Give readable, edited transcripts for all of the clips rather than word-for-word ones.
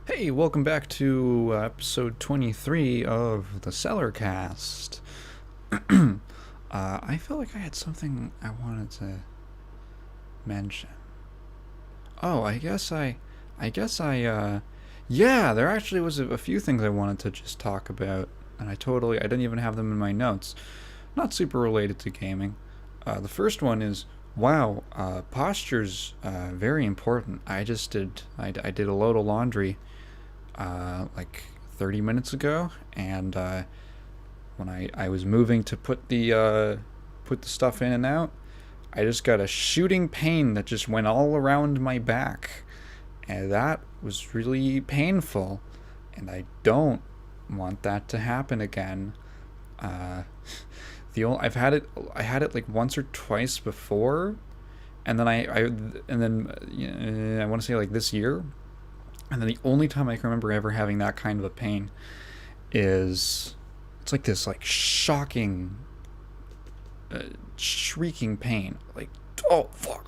Hey, welcome back to episode 23 of the Cellarcast. I feel like I had something I wanted to mention. Oh, yeah, there actually was a few things I wanted to just talk about, and I didn't even have them in my notes. Not super related to gaming. The first one is, wow, posture's very important. I did a load of laundry like 30 minutes ago, and when I was moving to put the stuff in and out, I just got a shooting pain that just went all around my back, and that was really painful, and I don't want that to happen again. Uh, I had it like once or twice before, and then I want to say like this year, and then the only time I can remember ever having that kind of a pain is it's like this like shocking, shrieking pain. Like oh fuck.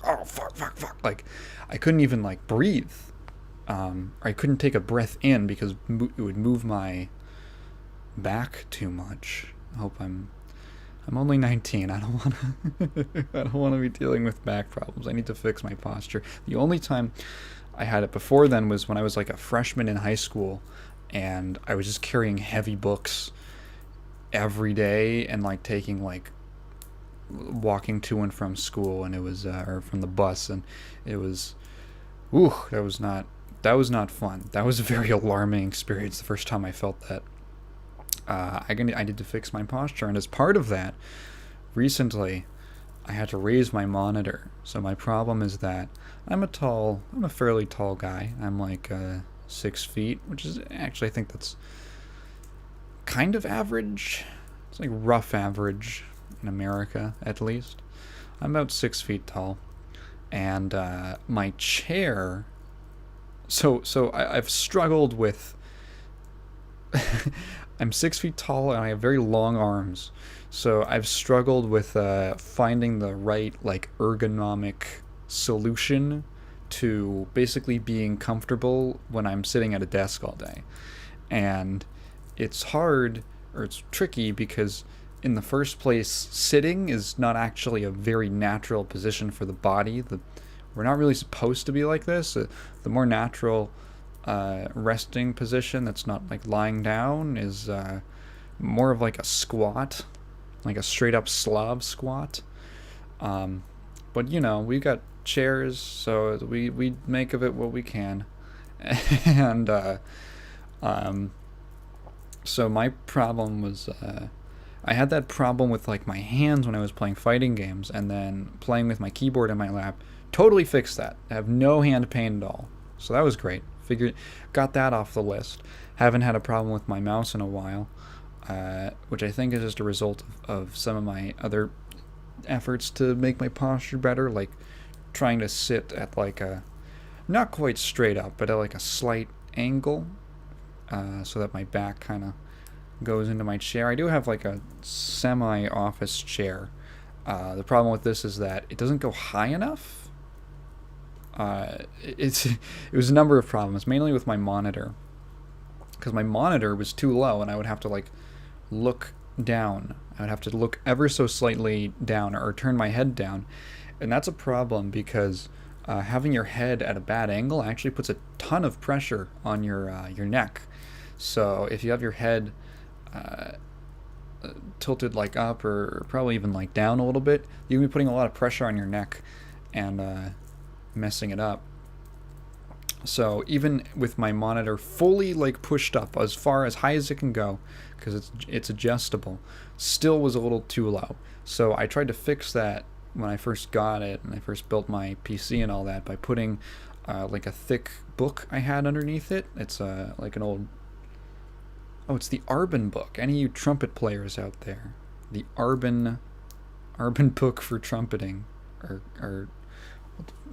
Like I couldn't even like breathe. Or I couldn't take a breath in because it would move my back too much. I'm only 19. I don't want to. I don't want to be dealing with back problems. I need to fix my posture. The only time I had it before then was when I was like a freshman in high school, and I was just carrying heavy books every day and like taking like walking to and from school, and it was or from the bus, and it was that was not fun. That was a very alarming experience the first time I felt that. I need to fix my posture, and as part of that, recently I had to raise my monitor. So my problem is that I'm a fairly tall guy. I'm like 6 feet, which is actually, I think that's kind of average. It's like rough average in America, at least. I'm about 6 feet tall, and my chair. I've struggled with. I'm 6 feet tall and I have very long arms, so I've struggled with finding the right like ergonomic solution to basically being comfortable when I'm sitting at a desk all day. And it's hard, or it's tricky, because in the first place, sitting is not actually a very natural position for the body. We're not really supposed to be like this. The more natural resting position that's not like lying down is more of like a squat, like a straight up Slav squat. But you know, we've got chairs, so we make of it what we can. And so my problem was I had that problem with like my hands when I was playing fighting games, and then playing with my keyboard in my lap totally fixed that. I have no hand pain at all, so that was great. Got that off the list. Haven't had a problem with my mouse in a while, which I think is just a result of some of my other efforts to make my posture better, like trying to sit at like a, not quite straight up, but at like a slight angle, so that my back kind of goes into my chair. I do have like a semi-office chair. The problem with this is that it doesn't go high enough. It was a number of problems, mainly with my monitor, because my monitor was too low, and I would have to like look down. I would have to look ever so slightly down, or turn my head down, and that's a problem because having your head at a bad angle actually puts a ton of pressure on your neck. So if you have your head tilted like up, or probably even like down a little bit, you can be putting a lot of pressure on your neck and messing it up. So even with my monitor fully like pushed up as far as high as it can go, because it's adjustable, still was a little too low. So I tried to fix that when I first got it and I first built my PC and all that, by putting like a thick book I had underneath it. It's like an old, it's the Arbin book. Any of you trumpet players out there, the Arbin book for trumpeting, or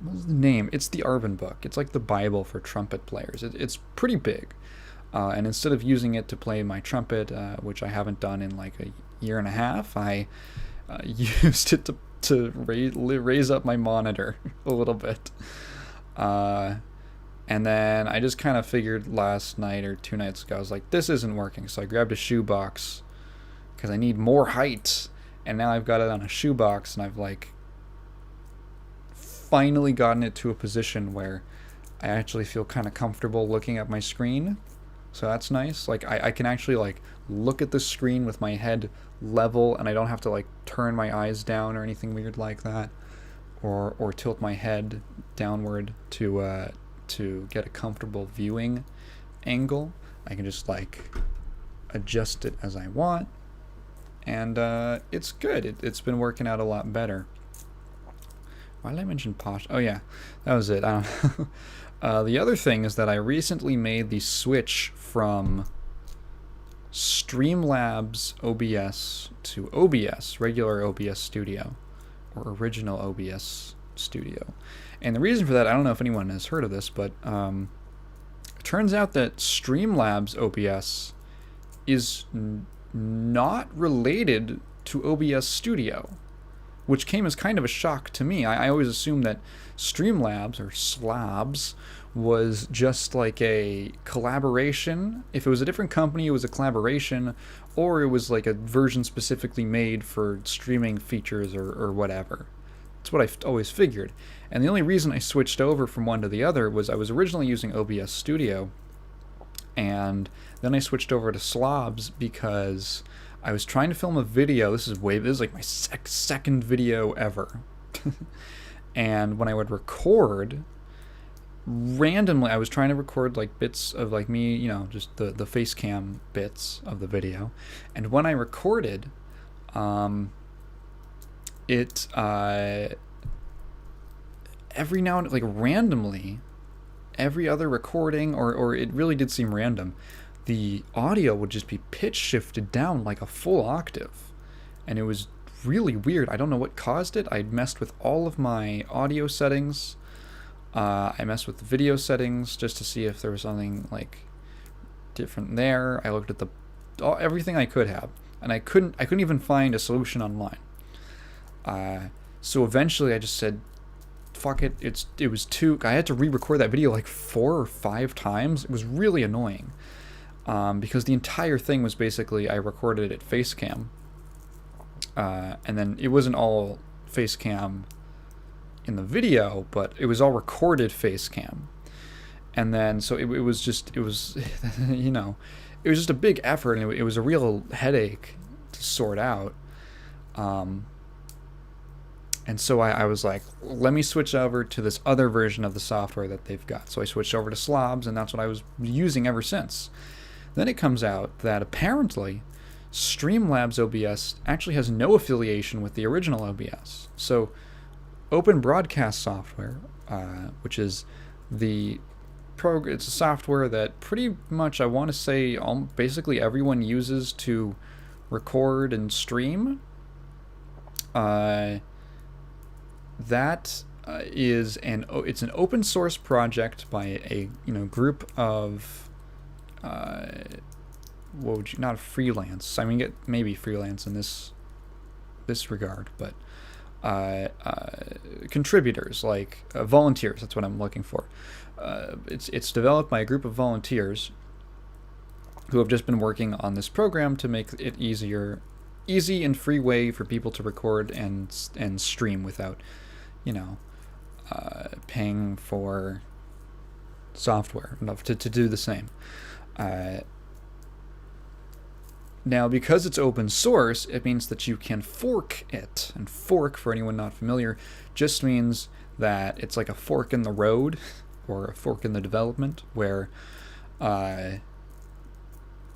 what's the name? It's the Arbin book. It's like the Bible for trumpet players. It's pretty big. And instead of using it to play my trumpet, which I haven't done in like a year and a half, I used it to raise up my monitor a little bit. And then I just kind of figured last night or 2 nights ago, I was like, this isn't working. So I grabbed a shoebox because I need more height. And now I've got it on a shoebox, and I've like finally gotten it to a position where I actually feel kind of comfortable looking at my screen. So that's nice. Like I can actually like look at the screen with my head level, and I don't have to like turn my eyes down or anything weird like that, or tilt my head downward to get a comfortable viewing angle. I can just like adjust it as I want, and it's good. It's been working out a lot better. Why did I mention Posh? Oh yeah, that was it. I don't know. The other thing is that I recently made the switch from Streamlabs OBS to OBS, regular OBS Studio, or original OBS Studio. And the reason for that, I don't know if anyone has heard of this, but it turns out that Streamlabs OBS is not related to OBS Studio, which came as kind of a shock to me. I always assumed that Streamlabs, or SLOBS, was just like a collaboration. If it was a different company, it was a collaboration, or it was like a version specifically made for streaming features or whatever. That's what I always figured. And the only reason I switched over from one to the other was I was originally using OBS Studio, and then I switched over to SLOBS because I was trying to film a video. This is like my second video ever. And when I would record, randomly, I was trying to record like bits of like me, you know, just the face cam bits of the video. And when I recorded, it every now and like randomly, every other recording, or it really did seem random, the audio would just be pitch shifted down like a full octave. And it was really weird. I don't know what caused it. I messed with all of my audio settings. I messed with the video settings just to see if there was something like different there. I looked at everything I could have, and I couldn't even find a solution online. So eventually I just said, fuck it. It was I had to re-record that video like 4 or 5 times. It was really annoying. Because the entire thing was basically I recorded it face cam, and then it wasn't all face cam in the video, but it was all recorded face cam. And then so it was you know, it was just a big effort, and it was a real headache to sort out. And so I was like, let me switch over to this other version of the software that they've got. So I switched over to SLOBS, and that's what I was using ever since. Then it comes out that apparently Streamlabs OBS actually has no affiliation with the original OBS. So Open Broadcast Software, which is it's a software that pretty much, I want to say, basically everyone uses to record and stream. That is it's an open source project by a group of not freelance. I mean, maybe freelance in this regard, but contributors, like volunteers. That's what I'm looking for. It's developed by a group of volunteers who have just been working on this program to make it easy and free way for people to record and stream without, paying for software enough to do the same. Now, because it's open source, it means that you can fork it. And fork, for anyone not familiar, just means that it's like a fork in the road or a fork in the development, where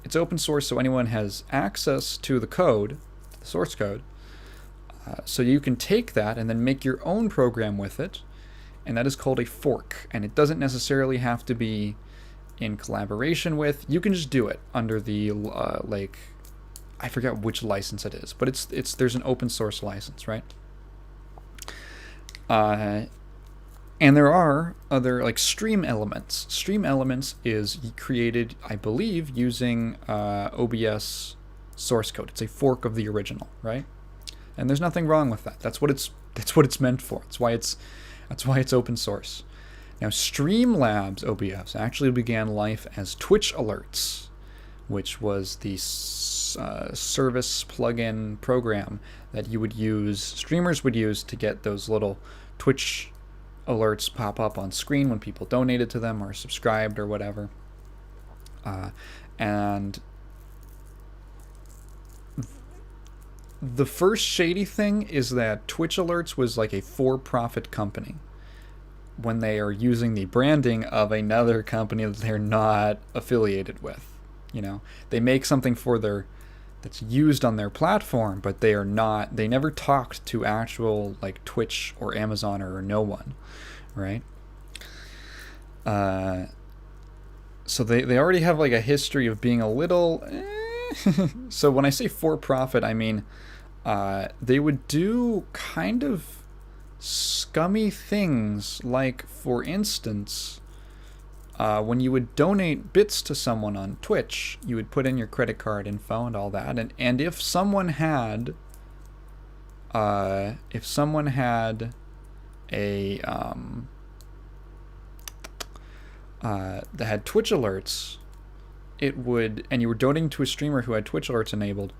it's open source, so anyone has access to the code, the source code. So you can take that and then make your own program with it, and that is called a fork. And it doesn't necessarily have to be in collaboration with. You can just do it under the I forget which license it is, but there's an open source license, right? And there are other, like, Stream Elements. Stream Elements is created, I believe, using OBS source code. It's a fork of the original, right? And there's nothing wrong with that. That's what it's meant for. That's why it's open source. Now, Streamlabs OBS actually began life as Twitch Alerts, which was the service plugin program that you would use, streamers would use to get those little Twitch alerts pop up on screen when people donated to them or subscribed or whatever. And the first shady thing is that Twitch Alerts was like a for-profit company when they are using the branding of another company that they're not affiliated with. You know, they make something for that's used on their platform, but they never talked to actual like Twitch or Amazon or no one, right? So they already have like a history of being a little so when I say for profit, I mean they would do kind of scummy things, like, for instance, when you would donate bits to someone on Twitch, you would put in your credit card info and all that, and if someone had a that had Twitch alerts, and you were donating to a streamer who had Twitch alerts enabled,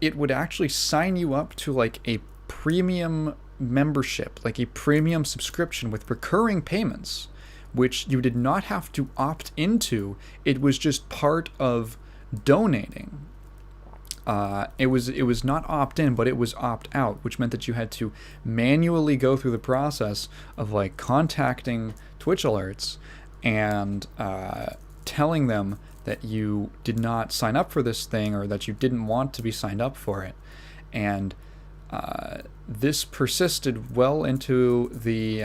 it would actually sign you up to like a premium membership, like a premium subscription with recurring payments, which you did not have to opt into. It was just part of donating. It was not opt-in, but it was opt-out, which meant that you had to manually go through the process of like contacting Twitch alerts and telling them that you did not sign up for this thing, or that you didn't want to be signed up for it. And this persisted well into the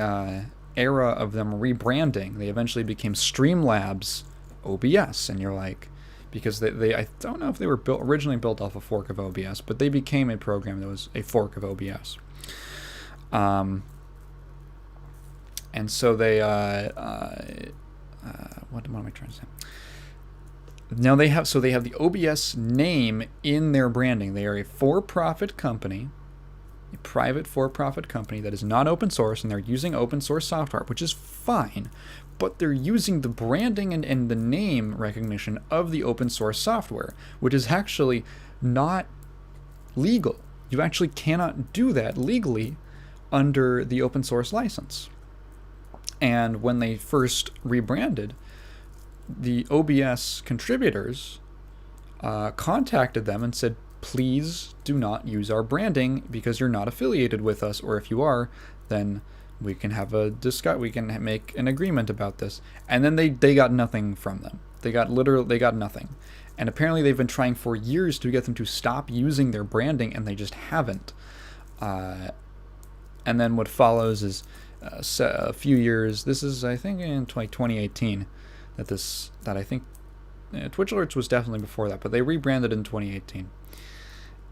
era of them rebranding. They eventually became Streamlabs OBS, and you're like, because they I don't know if they were originally built off a fork of OBS, but they became a program that was a fork of OBS. And so they what am I trying to say? Now they have the OBS name in their branding. They are a for-profit company, a private for-profit company that is not open source, and they're using open source software, which is fine, but they're using the branding and the name recognition of the open source software, which is actually not legal. You actually cannot do that legally under the open source license. And when they first rebranded, the OBS contributors contacted them and said, please do not use our branding because you're not affiliated with us, or if you are, then we can have we can make an agreement about this. And then they got nothing from them. They got nothing. And apparently they've been trying for years to get them to stop using their branding, and they just haven't. And then what follows is a few years. This is, I think, in 2018 that I think Twitch Alerts was definitely before that, but they rebranded in 2018.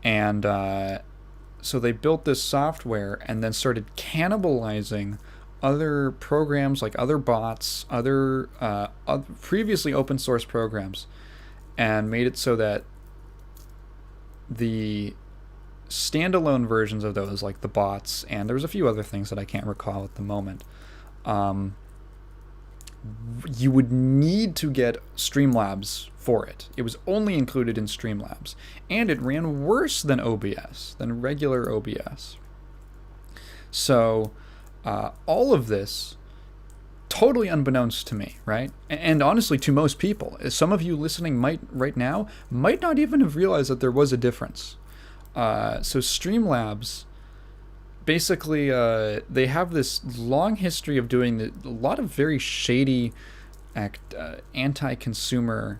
And so they built this software and then started cannibalizing other programs, like other bots, other previously open source programs, and made it so that the standalone versions of those, like the bots, and there was a few other things that I can't recall at the moment, you would need to get Streamlabs for it. It was only included in Streamlabs, and it ran worse than OBS, than regular OBS. So all of this, totally unbeknownst to me, right? And honestly, to most people. Some of you listening right now might not even have realized that there was a difference. So Streamlabs, basically, they have this long history of doing a lot of very shady, anti-consumer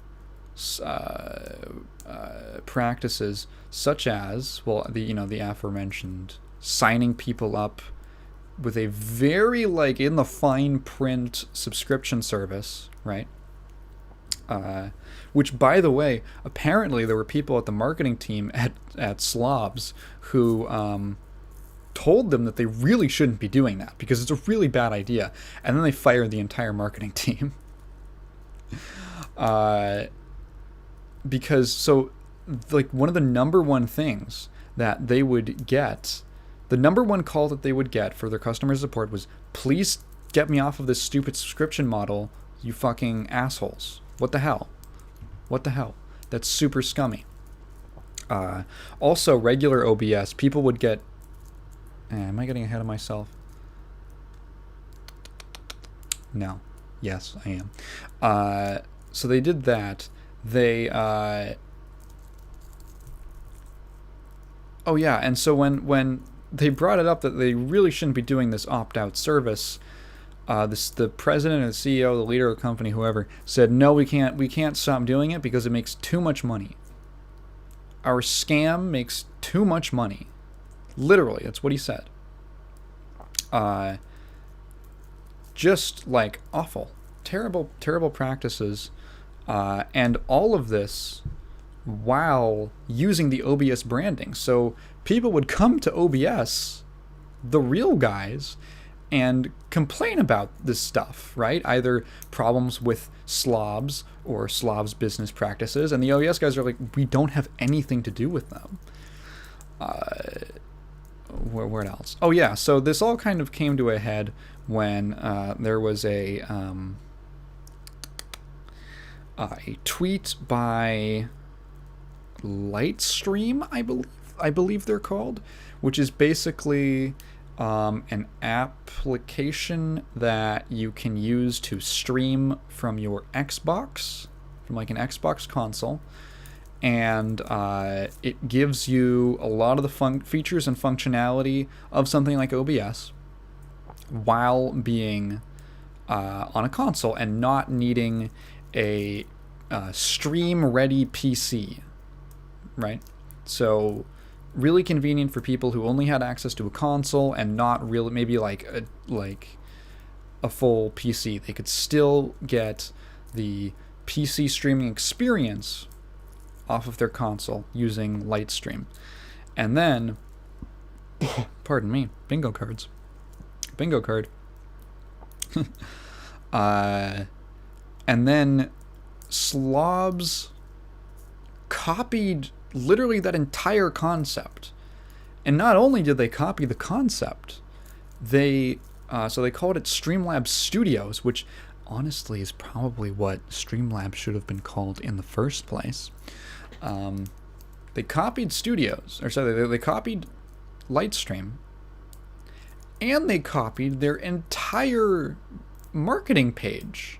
practices, such as, well, the aforementioned signing people up with a very, like, in the fine print subscription service, right? Which, by the way, apparently there were people at the marketing team at SLOBS who told them that they really shouldn't be doing that because it's a really bad idea, and then they fired the entire marketing team. Because, so, like, one of the number one things that they would get, the number one call that they would get for their customer support was, please Get me off of this stupid subscription model, you fucking assholes. What the hell? What the hell? That's super scummy. Also, regular OBS, people would get... am I getting ahead of myself? No. Yes, I am. So they did that. They... oh yeah, and so when they brought it up that they really shouldn't be doing this opt-out service, the president or the CEO, the leader of the company, whoever, said, no, we can't stop doing it because it makes too much money. Our scam makes too much money. Literally, that's what he said. Just like awful, terrible practices, and all of this while using the OBS branding. So people would come to OBS, the real guys, and complain about this stuff, right? Either problems with SLOBS or SLOBS business practices, and the OBS guys are like, we don't have anything to do with them. Where else? Oh yeah, so this all kind of came to a head when there was a tweet by Lightstream, I believe they're called, which is basically an application that you can use to stream from your Xbox, from like an Xbox console, and it gives you a lot of the features and functionality of something like OBS while being on a console and not needing a stream-ready PC, right? So really convenient for people who only had access to a console and not really, maybe like a full PC. They could still get the PC streaming experience off of their console using Lightstream. And then, pardon me, bingo card. And then SLOBS copied literally that entire concept. And not only did they copy the concept, they so they called it Streamlabs Studios, which honestly is probably what Streamlabs should have been called in the first place. They copied they copied Lightstream, and they copied their entire marketing page.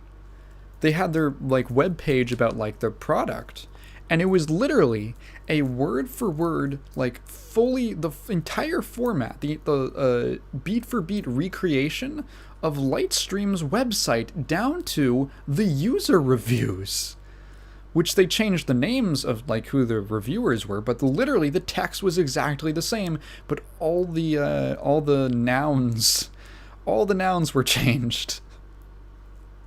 They had their like web page about like their product, and it was literally a word for word, like fully the entire format, the beat for beat recreation of Lightstream's website down to the user reviews, which they changed the names of like who the reviewers were, but literally the text was exactly the same, but all the nouns were changed.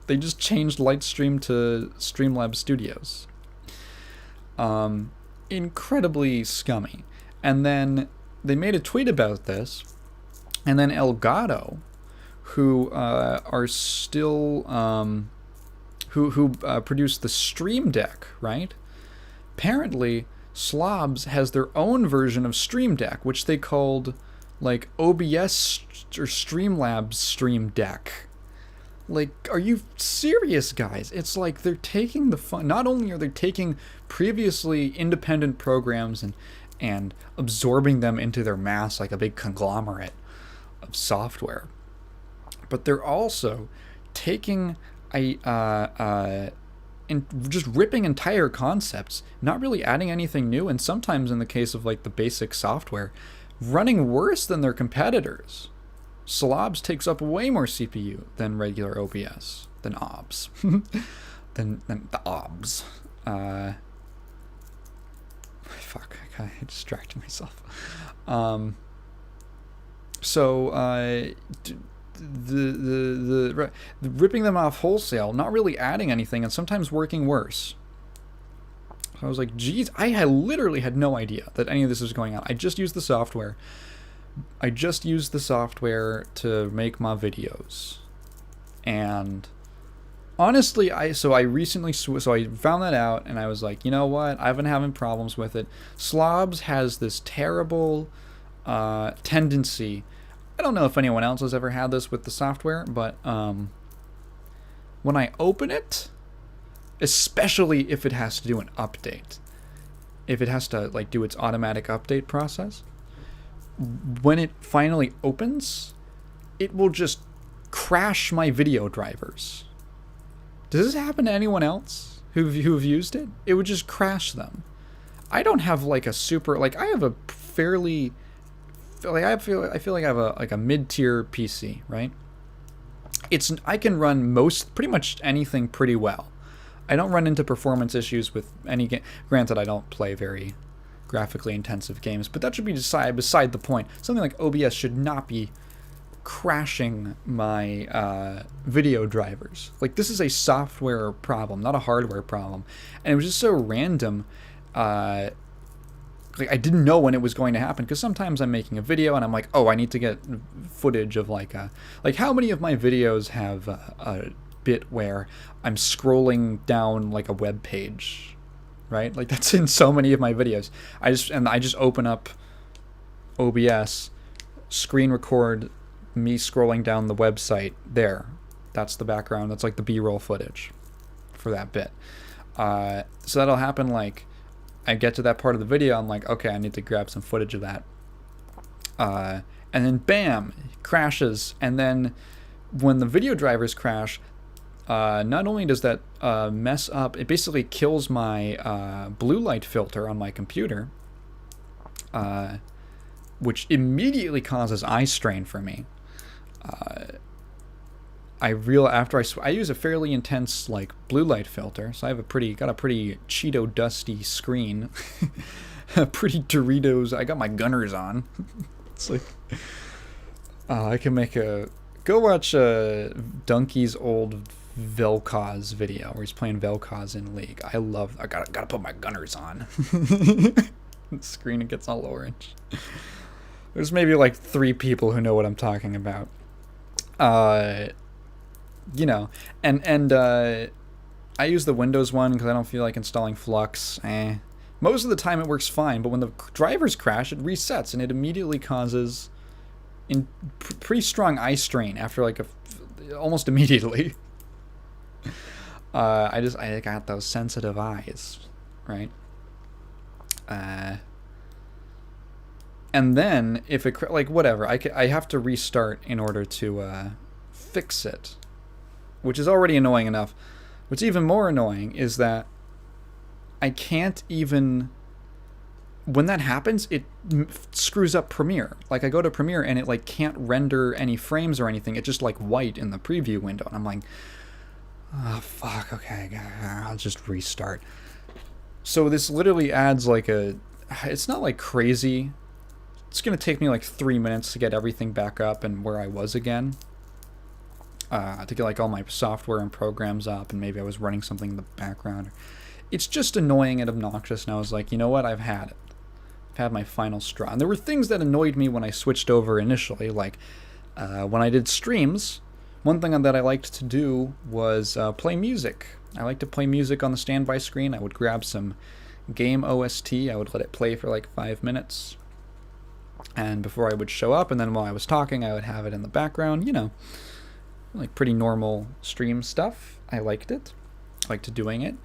They just changed Lightstream to Streamlabs Studios. Incredibly scummy. And then they made a tweet about this, and then Elgato, who are still who produced the Stream Deck, right? Apparently, SLOBS has their own version of Stream Deck, which they called like OBS or Streamlabs Stream Deck. Like, are you serious, guys? It's like they're taking the fun. Not only are they taking previously independent programs and absorbing them into their mass like a big conglomerate of software, but they're also taking and just ripping entire concepts, not really adding anything new, and sometimes in the case of like the basic software, running worse than their competitors. SLOBS takes up way more CPU than regular OBS, than OBS, than the OBS. Fuck, I kind of distracted myself. The ripping them off wholesale, not really adding anything, and sometimes working worse. So I was like, geez, I literally had no idea that any of this was going on. I just used the software. To make my videos, and honestly, I found that out, and I was like, you know what? I've been having problems with it. SLOBS has this terrible tendency. I don't know if anyone else has ever had this with the software, but when I open it, especially if it has to do an update, if it has to like do its automatic update process, when it finally opens, it will just crash my video drivers. Does this happen to anyone else who've used it? It would just crash them. I don't have like a super, like I have a fairly, like I feel like I have a mid-tier PC, right? I can run pretty much anything pretty well. I don't run into performance issues with any game. Granted, I don't play very graphically intensive games, but that should be beside the point. Something like OBS should not be crashing my video drivers. Like, this is a software problem, not a hardware problem. And it was just so random. Like, I didn't know when it was going to happen, because sometimes I'm making a video and I'm like, oh, I need to get footage of like how many of my videos have a bit where I'm scrolling down like a web page, right? Like, that's in so many of my videos. I just open up OBS, screen record me scrolling down the website. There, that's the background. That's like the B-roll footage for that bit. So that'll happen. Like, I get to that part of the video, I'm like, okay, I need to grab some footage of that. And then bam, it crashes. And then when the video drivers crash, not only does that mess up, it basically kills my blue light filter on my computer, which immediately causes eye strain for me. I use a fairly intense like blue light filter, so I have got a pretty Cheeto dusty screen, pretty Doritos. I got my gunners on. It's like I can make go watch Donkey's old Vel'Koz video where he's playing Vel'Koz in League. I gotta put my gunners on. The screen, it gets all orange. There's maybe like 3 people who know what I'm talking about. You know, and I use the Windows one because I don't feel like installing Flux. Most of the time it works fine, but when the drivers crash, it resets and it immediately causes pretty strong eye strain after like almost immediately. I got those sensitive eyes, right? And then if it like whatever, I have to restart in order to fix it, which is already annoying enough. What's even more annoying is that I can't even, when that happens, it screws up Premiere. Like, I go to Premiere and it like can't render any frames or anything. It's just like white in the preview window, and I'm like, oh fuck, okay, I'll just restart. So this literally adds like it's not like crazy. It's gonna take me like 3 minutes to get everything back up and where I was again. To get like all my software and programs up, and maybe I was running something in the background. It's just annoying and obnoxious, and I was like, you know what, I've had it. I've had my final straw. And there were things that annoyed me when I switched over initially, like when I did streams, one thing that I liked to do was play music. I like to play music on the standby screen. I would grab some game OST, I would let it play for like 5 minutes, and before I would show up, and then while I was talking, I would have it in the background, you know, like pretty normal stream stuff. I liked it. I liked doing it.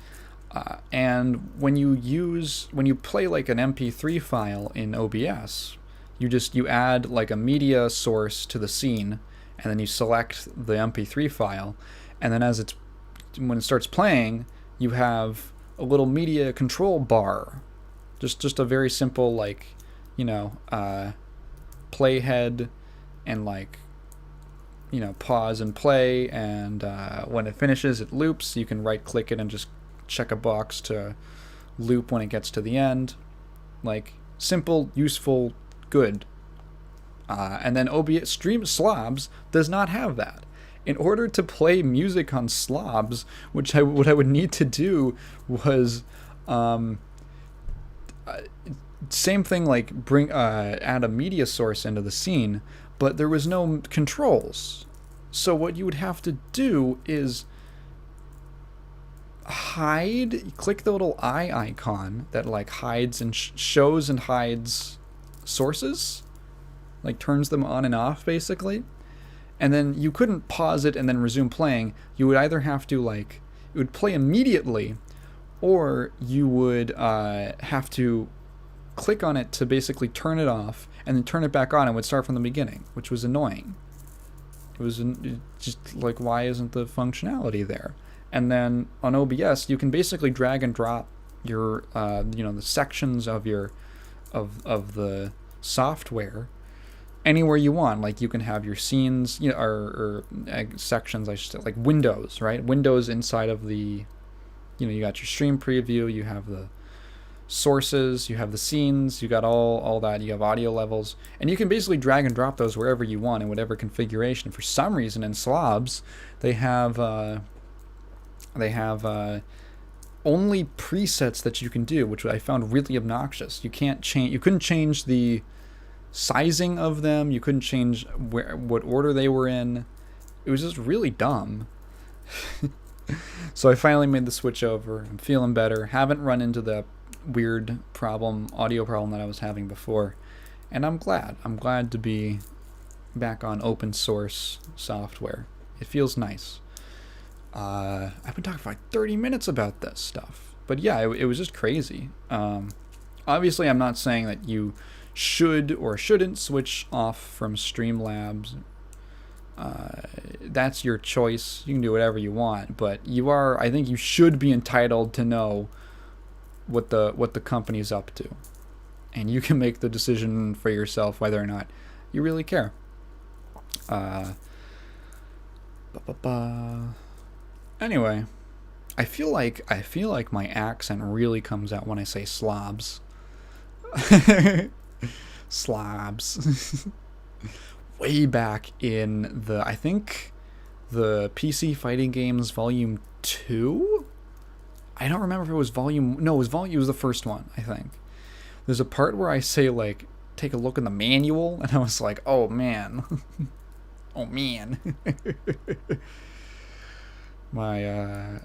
And when you play like an MP3 file in OBS, you add like a media source to the scene, and then you select the MP3 file, and then when it starts playing, you have a little media control bar. Just a very simple, like, you know, playhead and like, you know, pause and play, and when it finishes, it loops. You can right click it and just check a box to loop when it gets to the end. Like, simple, useful, good. And then OBS SLOBS does not have that. In order to play music on SLOBS, what I would need to do was same thing, like add a media source into the scene, but there was no controls. So what you would have to do is click the little eye icon that like hides and shows and hides sources. like turns them on and off basically. And then you couldn't pause it and then resume playing. You would either have to it would play immediately, or you would have to click on it to basically turn it off and then turn it back on, and it would start from the beginning, which was annoying. It was just like, why isn't the functionality there? And then on OBS, you can basically drag and drop your the sections of your of the software anywhere you want. Like you can have your scenes, or sections, I should say, like windows, right? Windows inside of the, you got your stream preview, you have the sources, you have the scenes, you got all that, you have audio levels, and you can basically drag and drop those wherever you want in whatever configuration. For some reason in SLOBS, they have only presets that you can do, which I found really obnoxious. You couldn't change the sizing of them, you couldn't change what order they were in. It was just really dumb. So I finally made the switch over. I'm feeling better. Haven't run into the weird audio problem that I was having before, and I'm glad to be back on open source software. It feels nice. I've been talking for like 30 minutes about this stuff, but yeah, it was just crazy. Obviously I'm not saying that you should or shouldn't switch off from Streamlabs. That's your choice. You can do whatever you want, but I think you should be entitled to know what the company's up to, and you can make the decision for yourself whether or not you really care. Anyway, I feel like my accent really comes out when I say slobs. Slobs. Way back in I think the PC Fighting Games Volume 2? I don't remember if it was it was the first one, I think. There's a part where I say, like, take a look in the manual, and I was like, oh man. Oh man. My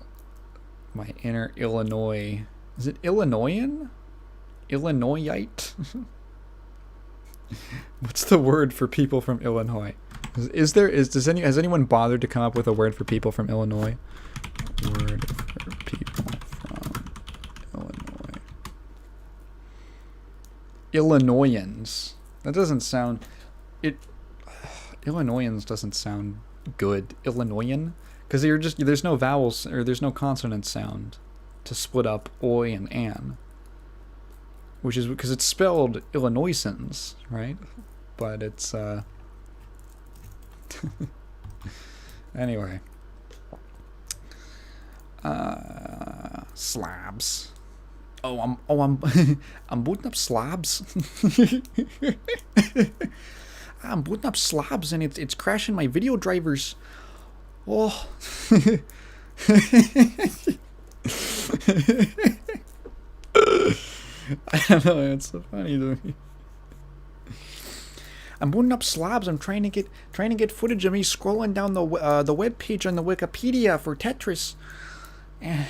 inner Illinois, is it Illinoisan? Illinoisite? What's the word for people from Illinois? Has anyone bothered to come up with a word for people from Illinois? Word for people from Illinois. Illinoisans. That doesn't sound Illinoisans doesn't sound good. Illinoisan? Because there's no vowels, or there's no consonant sound to split up oi and an. Which is because it's spelled Illinoisans, right? But it's anyway. Slabs. I'm I'm booting up slabs. I'm booting up slabs, and it's crashing my video drivers. Oh. I don't know, it's so funny to me. I'm booting up slabs. I'm trying to get footage of me scrolling down the web page on the Wikipedia for Tetris, and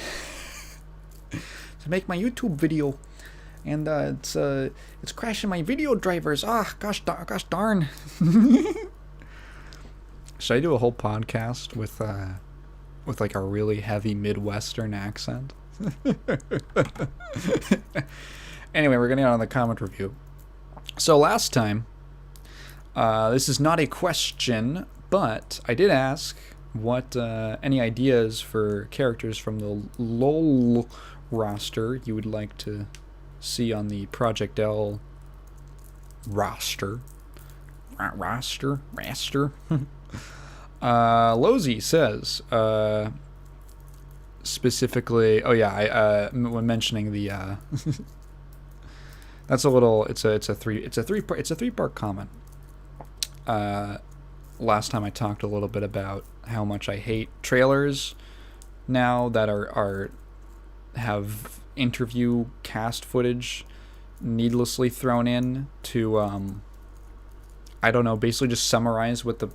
to make my YouTube video, and it's crashing my video drivers. Gosh darn. Should I do a whole podcast with like a really heavy Midwestern accent? Anyway, we're getting on the comment review. So last time, this is not a question, but I did ask what any ideas for characters from the LOL roster you would like to see on the Project L roster. Raster. Lozy says, specifically, when mentioning the that's a little, it's a three-part comment. Last time I talked a little bit about how much I hate trailers now that have interview cast footage needlessly thrown in to I don't know, basically just summarize what the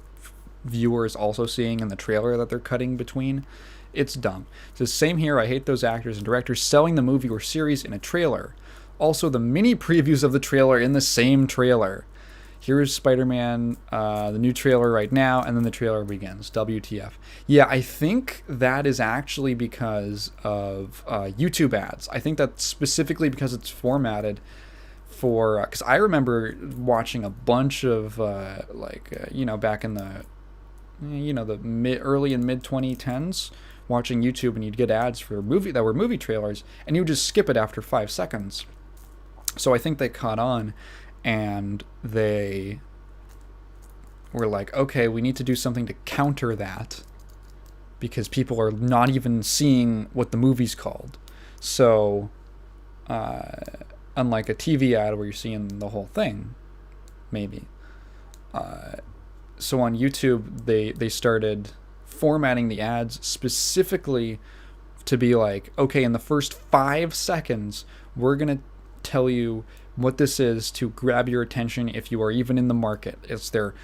viewer is also seeing in the trailer that they're cutting between. It's dumb. It's the same here. I hate those actors and directors selling the movie or series in a trailer. Also, the mini previews of the trailer in the same trailer. here's Spider-Man, the new trailer right now, and then the trailer begins. WTF. Yeah, I think that is actually because of YouTube ads. I think that's specifically because it's formatted for, because I remember watching a bunch of back in the early and mid 2010s, watching YouTube, and you'd get ads for movie trailers, and you would just skip it after 5 seconds. So I think they caught on, and they were like, okay, we need to do something to counter that, because people are not even seeing what the movie's called. So unlike a TV ad where you're seeing the whole thing, maybe. So on YouTube, they started formatting the ads specifically to be like, okay, in the first 5 seconds, we're going to tell you what this is to grab your attention if you are even in the market. It's their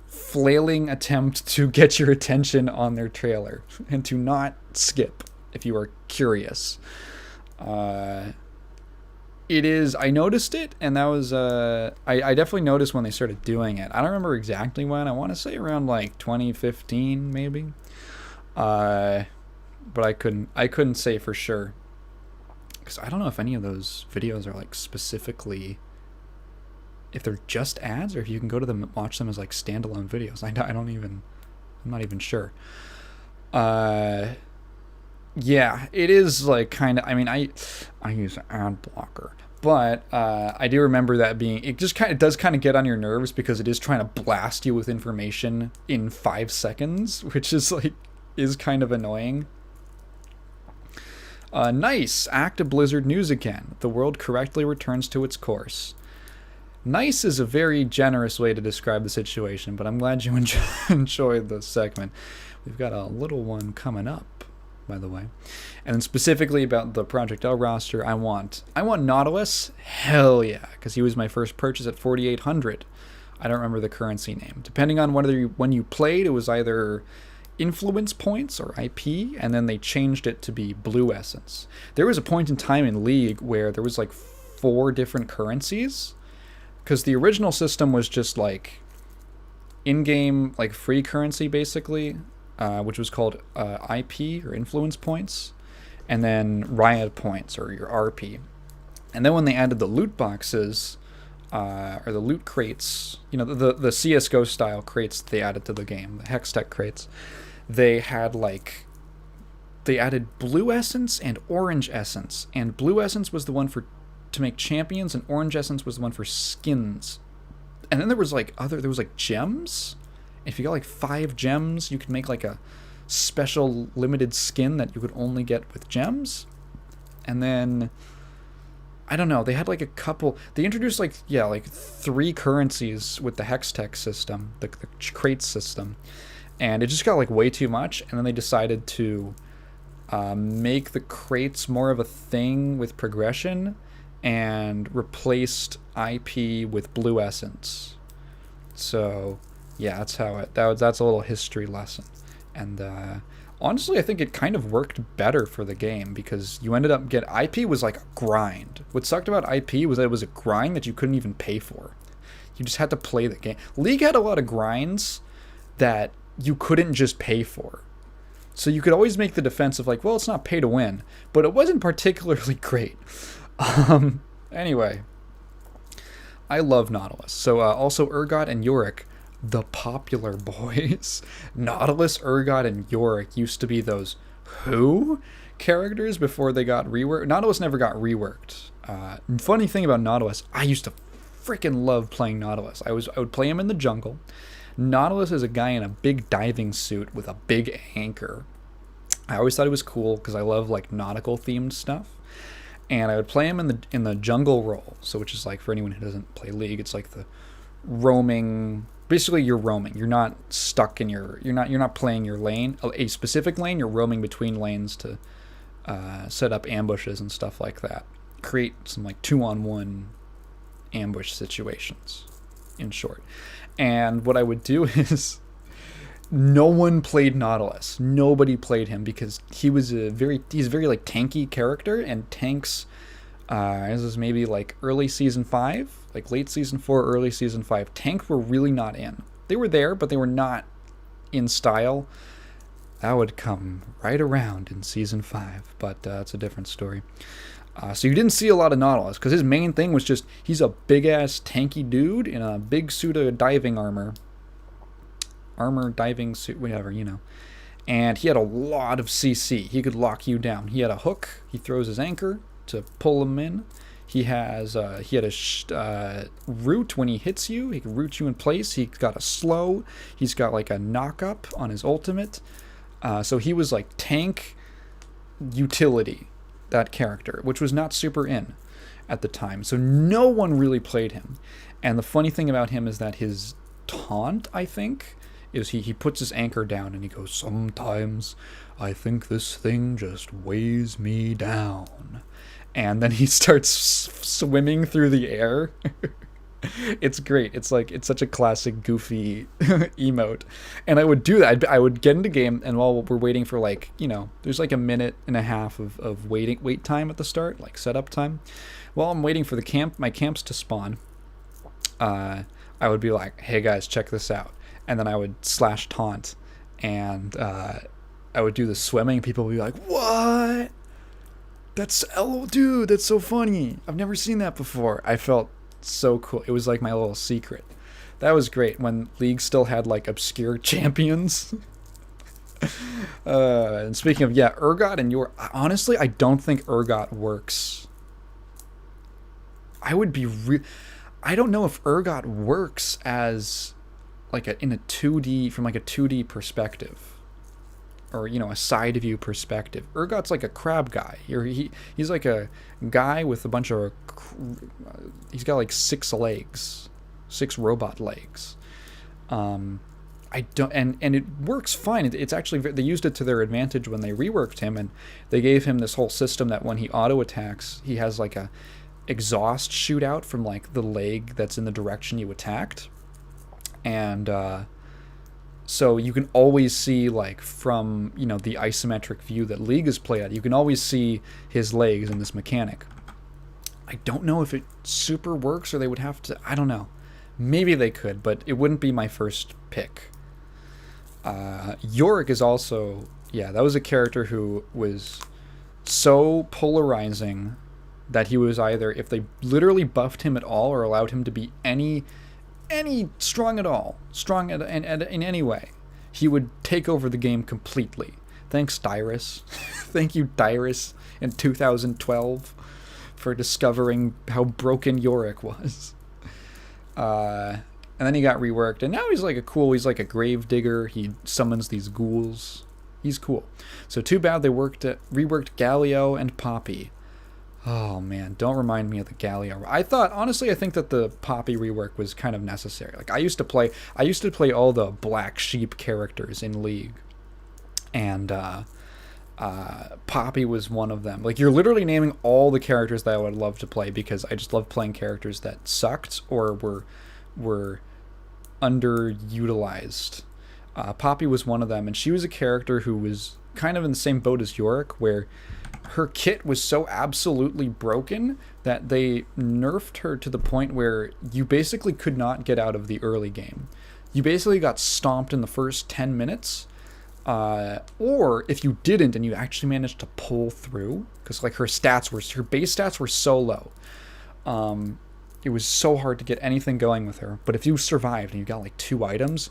flailing attempt to get your attention on their trailer and to not skip if you are curious. It is, I noticed it, and that was, I definitely noticed when they started doing it. I don't remember exactly when. I want to say around like 2015 maybe. But I couldn't say for sure, because I don't know if any of those videos are like specifically, if they're just ads, or if you can go to them and watch them as like standalone videos. I'm not even sure. Yeah, it is like kind of, I mean, I use an ad blocker, but I do remember that being, it does kind of get on your nerves, because it is trying to blast you with information in 5 seconds, which is kind of annoying. Nice, Active Blizzard news again. The world correctly returns to its course. Nice is a very generous way to describe the situation, but I'm glad you enjoyed the segment. We've got a little one coming up, by the way. And then specifically about the Project L roster, I want Nautilus. Hell yeah, because he was my first purchase at 4,800. I don't remember the currency name. Depending on when you played, it was either influence points or IP, and then they changed it to be blue essence. There was a point in time in League where there was like 4 different currencies, because the original system was just like in-game like free currency basically, which was called IP or influence points, and then riot points or your RP. And then when they added the loot boxes, or the loot crates, the CSGO style crates they added to the game, the Hextech crates, they added blue essence and orange essence, and blue essence was the one to make champions, and orange essence was the one for skins. And then there was gems. If you got like 5 gems, you could make like a special limited skin that you could only get with gems. And then, I don't know, they had like a couple, they introduced like 3 currencies with the Hextech system, the crate system. And it just got like way too much, and then they decided to make the crates more of a thing with progression, and replaced IP with blue essence. So yeah, that's a little history lesson. And honestly, I think it kind of worked better for the game, because you ended up IP was like a grind. What sucked about IP was that it was a grind that you couldn't even pay for. You just had to play the game. League had a lot of grinds that you couldn't just pay for. So you could always make the defense of like, well, it's not pay to win, but it wasn't particularly great. Anyway, I love Nautilus. So also Urgot and Yorick, the popular boys. Nautilus, Urgot, and Yorick used to be those who characters before they got reworked. Nautilus never got reworked. Funny thing about Nautilus, I used to freaking love playing Nautilus. I would play him in the jungle. Nautilus is a guy in a big diving suit with a big anchor. I always thought it was cool because I love like nautical themed stuff. And I would play him in the jungle role. So which is like, for anyone who doesn't play League, it's like the roaming. Basically, you're roaming. You're not stuck in you're not playing your lane, a specific lane. You're roaming between lanes to set up ambushes and stuff like that. Create some like 2-on-1 ambush situations, in short. And what I would do is, no one played Nautilus. Nobody played him because he's a very like tanky character, and tanks This is maybe like early season 5, like late season 4, early season 5. Tank were really not in. They were there, but they were not in style. That would come right around in season 5, but it's a different story. So you didn't see a lot of Nautilus, because his main thing was just, he's a big-ass tanky dude in a big suit of diving armor. Armor, diving suit, whatever, you know. And he had a lot of CC. He could lock you down. He had a hook. He throws his anchor to pull him in. He had a root when he hits you. He can root you in place. He's got a slow. He's got like a knock up on his ultimate. So he was like tank utility, that character, which was not super in at the time. So no one really played him. And the funny thing about him is that his taunt, I think, is he puts his anchor down and he goes, "Sometimes I think this thing just weighs me down." And then he starts swimming through the air. It's great. It's such a classic goofy emote. And I would do that. I would get into game, and while we're waiting for, like, you know, there's like a minute and a half of wait time at the start, like setup time. While I'm waiting for my camps to spawn, I would be like, "Hey guys, check this out." And then I would slash taunt, and I would do the swimming. People would be like, "What? Dude, that's so funny. I've never seen that before." I felt so cool. It was like my little secret. That was great when League still had like obscure champions. And speaking of, Urgot and honestly, I don't think Urgot works. I don't know if Urgot works as like in a 2D, from like a 2D perspective, or, you know, a side view perspective. Urgot's like a crab guy. He's like a guy with a bunch of, he's got like 6 legs, 6 robot legs. I don't, and it works fine. It's actually, they used it to their advantage when they reworked him, and they gave him this whole system that when he auto attacks, he has like a exhaust shoot out from like the leg that's in the direction you attacked. And so you can always see, like, from, you know, the isometric view that League is played at, you can always see his legs in this mechanic. I don't know if it super works, or they would have to, I don't know. Maybe they could, but it wouldn't be my first pick. Yorick is also, that was a character who was so polarizing that he was either, if they literally buffed him at all or allowed him to be any strong at all, in any way, he would take over the game completely. Thanks, Dyrus. Thank you, Dyrus, in 2012, for discovering how broken Yorick was. And then he got reworked, and now he's like he's like a grave digger. He summons these ghouls. He's cool. So too bad they reworked Galio and Poppy. Oh man, don't remind me of the Galio. I think that the Poppy rework was kind of necessary. Like I used to play all the black sheep characters in League, and Poppy was one of them. Like, you're literally naming all the characters that I would love to play, because I just love playing characters that sucked or were underutilized. Poppy was one of them, and she was a character who was kind of in the same boat as Yorick, where her kit was so absolutely broken that they nerfed her to the point where you basically could not get out of the early game. You basically got stomped in the first 10 minutes, or if you didn't and you actually managed to pull through, because like her base stats were so low. It was so hard to get anything going with her. But if you survived and you got like 2 items,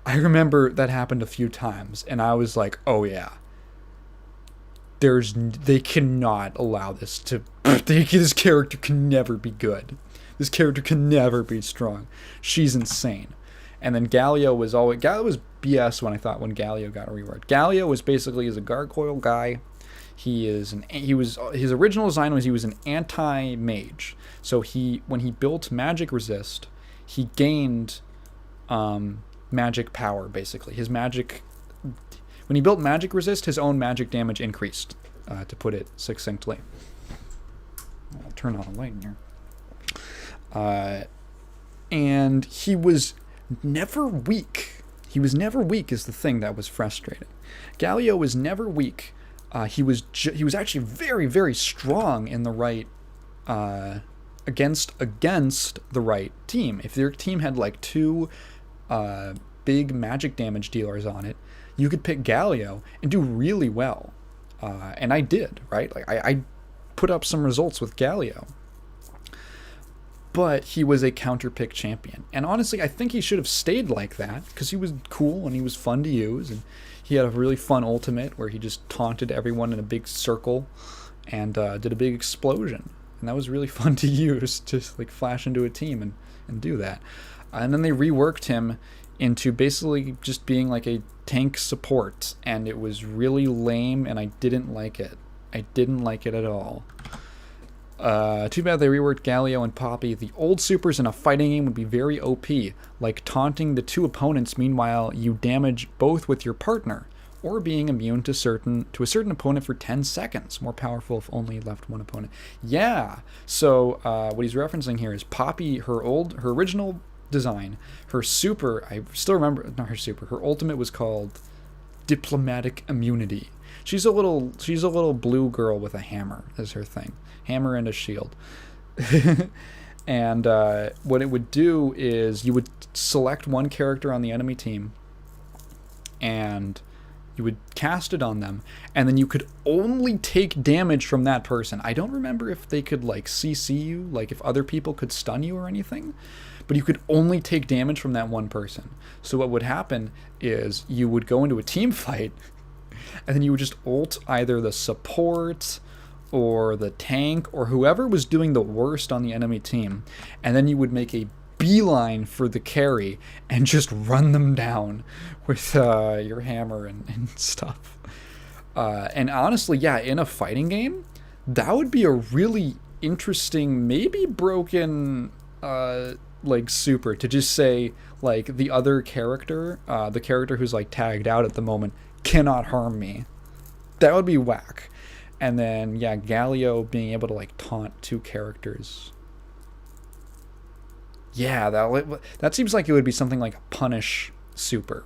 I remember that happened a few times, and I was like, oh yeah, they cannot allow this to, this character can never be good. This character can never be strong. She's insane. And then Galio was BS when Galio got reworked. Galio was basically a gargoyle guy. His original design was he was an anti-mage. So when he built magic resist, he gained magic power, basically. When he built magic resist, his own magic damage increased, to put it succinctly. I'll turn on a light in here. And he was never weak. He was never weak is the thing that was frustrating. Galio was never weak He was actually very, very strong in the right against the right team. If their team had like two big magic damage dealers on it, you could pick Galio and do really well. And I did, right? Like I put up some results with Galio. But he was a counter-pick champion. And honestly, I think he should have stayed like that, because he was cool and he was fun to use. And he had a really fun ultimate where he just taunted everyone in a big circle and did a big explosion. And that was really fun to use, to like flash into a team and do that. And then they reworked him into basically just being like a tank support. And it was really lame, and I didn't like it. I didn't like it at all. Too bad they reworked Galio and Poppy. The old supers in a fighting game would be very OP, like taunting the two opponents meanwhile you damage both with your partner, or being immune to a certain opponent for 10 seconds. More powerful if only left one opponent. Yeah, so what he's referencing here is Poppy, her original design, her super, I still remember, not her super, her ultimate was called Diplomatic Immunity. She's a little blue girl with a hammer is her thing. Hammer and a shield. And what it would do is you would select one character on the enemy team and you would cast it on them, and then you could only take damage from that person. I don't remember if they could like CC you, like if other people could stun you or anything, but you could only take damage from that one person. So what would happen is you would go into a team fight and then you would just ult either the support or the tank or whoever was doing the worst on the enemy team, and then you would make a beeline for the carry and just run them down with your hammer and stuff. And honestly, yeah, in a fighting game, that would be a really interesting, maybe broken like super, to just say like the other character, the character who's like tagged out at the moment, cannot harm me. That would be whack. And then, yeah, Galio being able to like taunt two characters. Yeah, that seems like it would be something like a punish super.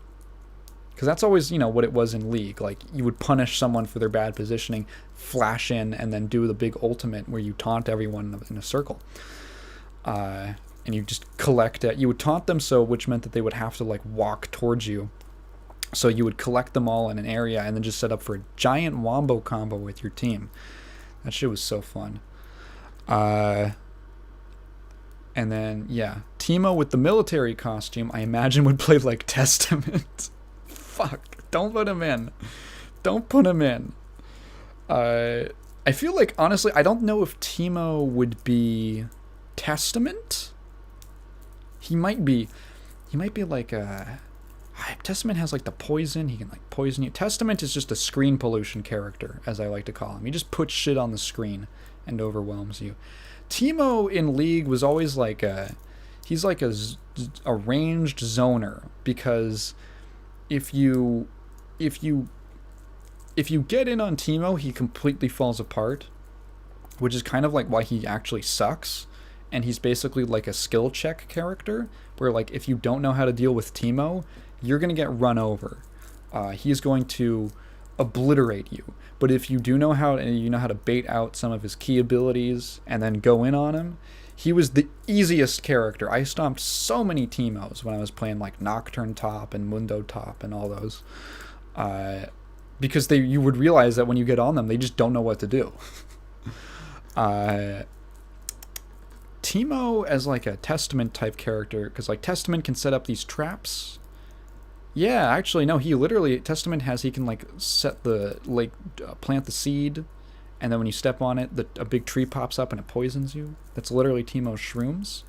Because that's always, what it was in League. Like, you would punish someone for their bad positioning, flash in, and then do the big ultimate where you taunt everyone in a circle. And you just collect it. You would taunt them, which meant that they would have to like walk towards you. So you would collect them all in an area and then just set up for a giant wombo combo with your team. That shit was so fun. And then, yeah, Teemo with the military costume, I imagine would play like Testament. Fuck, don't put him in. Don't put him in. I feel like, honestly, I don't know if Teemo would be Testament. He might be like Testament has like the poison. He can like poison you. Testament is just a screen pollution character, as I like to call him. He just puts shit on the screen and overwhelms you. Teemo in League was always like he's like a ranged zoner, because if you get in on Teemo, he completely falls apart, which is kind of like why he actually sucks. And he's basically like a skill check character, where like if you don't know how to deal with Teemo, you're going to get run over. He's going to obliterate you. But if you do know how to bait out some of his key abilities and then go in on him, he was the easiest character. I stomped so many Teemos when I was playing like Nocturne top and Mundo top and all those. Because you would realize that when you get on them, they just don't know what to do. Teemo as like a Testament type character, because like Testament can set up these traps. Yeah, actually, no, Testament he can like set plant the seed, and then when you step on it, a big tree pops up and it poisons you. That's literally Teemo's shrooms,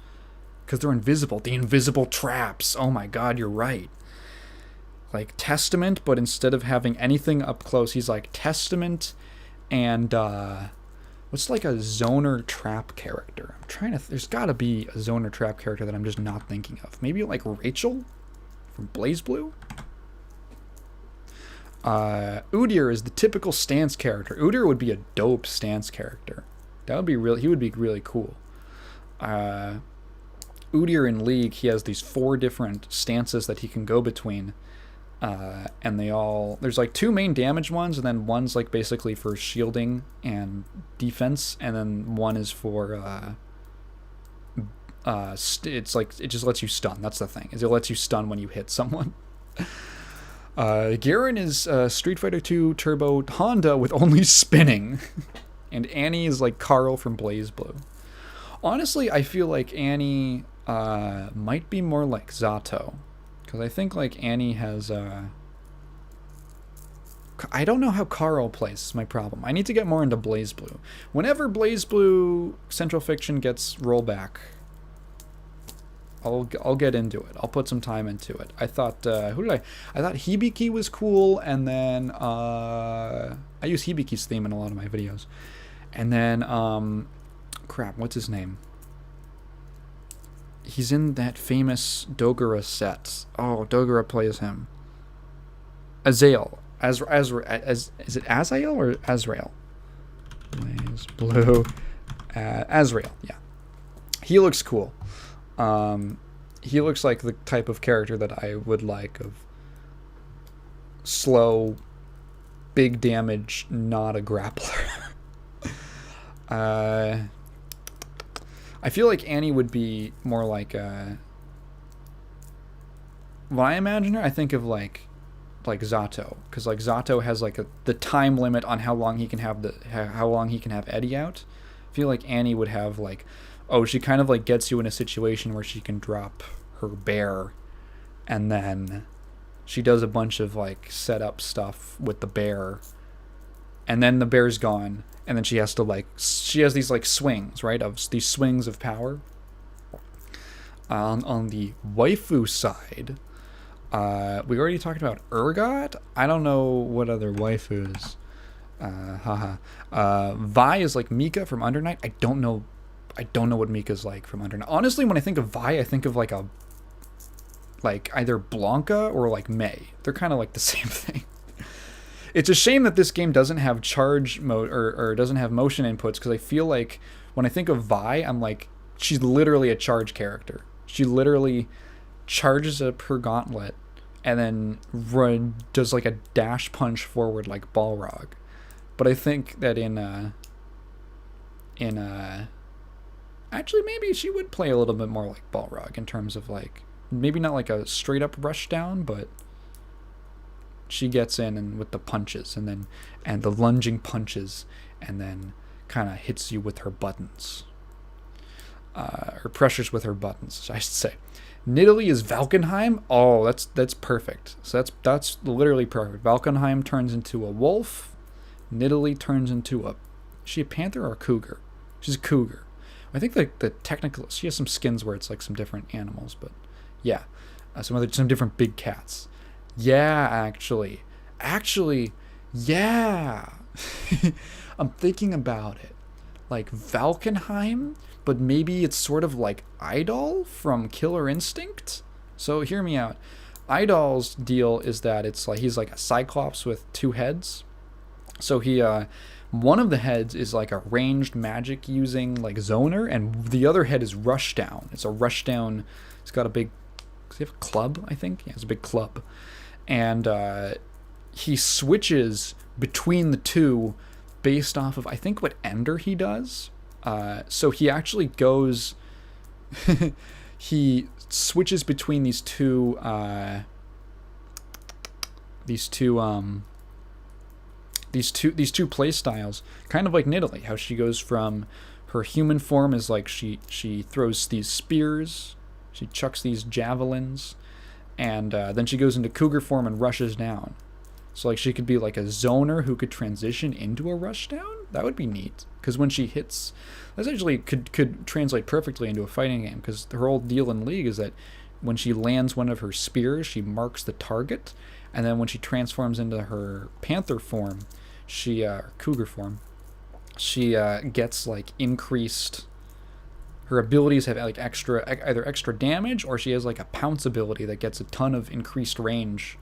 because they're invisible. The invisible traps. Oh my god, you're right. Like Testament, but instead of having anything up close, he's like Testament and what's like a zoner trap character? There's gotta be a zoner trap character that I'm just not thinking of. Maybe like Rachel from BlazBlue? Udyr is the typical stance character. Udyr would be a dope stance character. He would be really cool. Udyr in League, he has these 4 different stances that he can go between. And there's like 2 main damage ones, and then one's like basically for shielding and defense, and then one is for it's like it just lets you stun. That's the thing, is it lets you stun when you hit someone. Garen is Street Fighter 2 Turbo Honda with only spinning. And Annie is like Carl from BlazBlue. Honestly, I feel like Annie might be more like Zato. Because I think like Annie has... I don't know how Carl plays, is my problem. I need to get more into BlazBlue. Whenever BlazBlue Central Fiction gets rollback, I'll get into it. I'll put some time into it. I thought I thought Hibiki was cool, and then I use Hibiki's theme in a lot of my videos. And then crap, what's his name? He's in that famous Dogura set. Oh, Dogura plays him. Azael. Is it Azael or Azrael? BlazBlue. Azrael, yeah. He looks cool. He looks like the type of character that I would like, of slow, big damage, not a grappler. I feel like Annie would be more like when I imagine her, I think of like Zato, because like Zato has like the time limit on how long he can have Eddie out. I feel like Annie would have like, oh, she kind of like gets you in a situation where she can drop her bear, and then she does a bunch of like setup stuff with the bear, and then the bear's gone, and then she has these like swings, right, of these swings of power. On the waifu side, we already talked about Urgot. I don't know what other waifus. Vi is like Mika from Under Night. I don't know what Mika's like from Under Night. Honestly, when I think of Vi, I think of like either Blanca or like Mei. They're kind of like the same thing. It's a shame that this game doesn't have charge mode or doesn't have motion inputs, because I feel like when I think of Vi, I'm like, she's literally a charge character. She literally charges up her gauntlet and then does like a dash punch forward like Balrog. But I think that actually maybe she would play a little bit more like Balrog in terms of like, maybe not like a straight up rush down, but she gets in and with the punches and the lunging punches, and then kind of hits you with her buttons. Or pressures with her buttons, I should say. Nidalee is Valkenheim. Oh, that's perfect. So that's literally perfect. Valkenheim turns into a wolf. Nidalee turns into is she a panther or a cougar? She's a cougar. I think the technical, she has some skins where it's like some different animals, but yeah, some different big cats. Yeah, actually, yeah. I'm thinking about it, like Valkenheim, but maybe it's sort of like Idol from Killer Instinct. So hear me out. Idol's deal is that it's like he's like a cyclops with 2 heads. So he one of the heads is like a ranged magic using like zoner, and the other head is rushdown. It's a rushdown. It's got a big, does he have a club, I think? Yeah, it's a big club. And he switches between the two based off of, I think, what Ender he does. So he actually goes he switches between these two play styles, kind of like Nidalee, how she goes from her human form is like she throws these spears, she chucks these javelins, and then she goes into cougar form and rushes down. So like she could be like a zoner who could transition into a rushdown. That would be neat, because when she hits, that actually could translate perfectly into a fighting game, because her whole deal in League is that when she lands one of her spears, she marks the target, and then when she transforms into her panther form, cougar form, she gets like increased. Her abilities have like either extra damage, or she has like a pounce ability that gets a ton of increased range.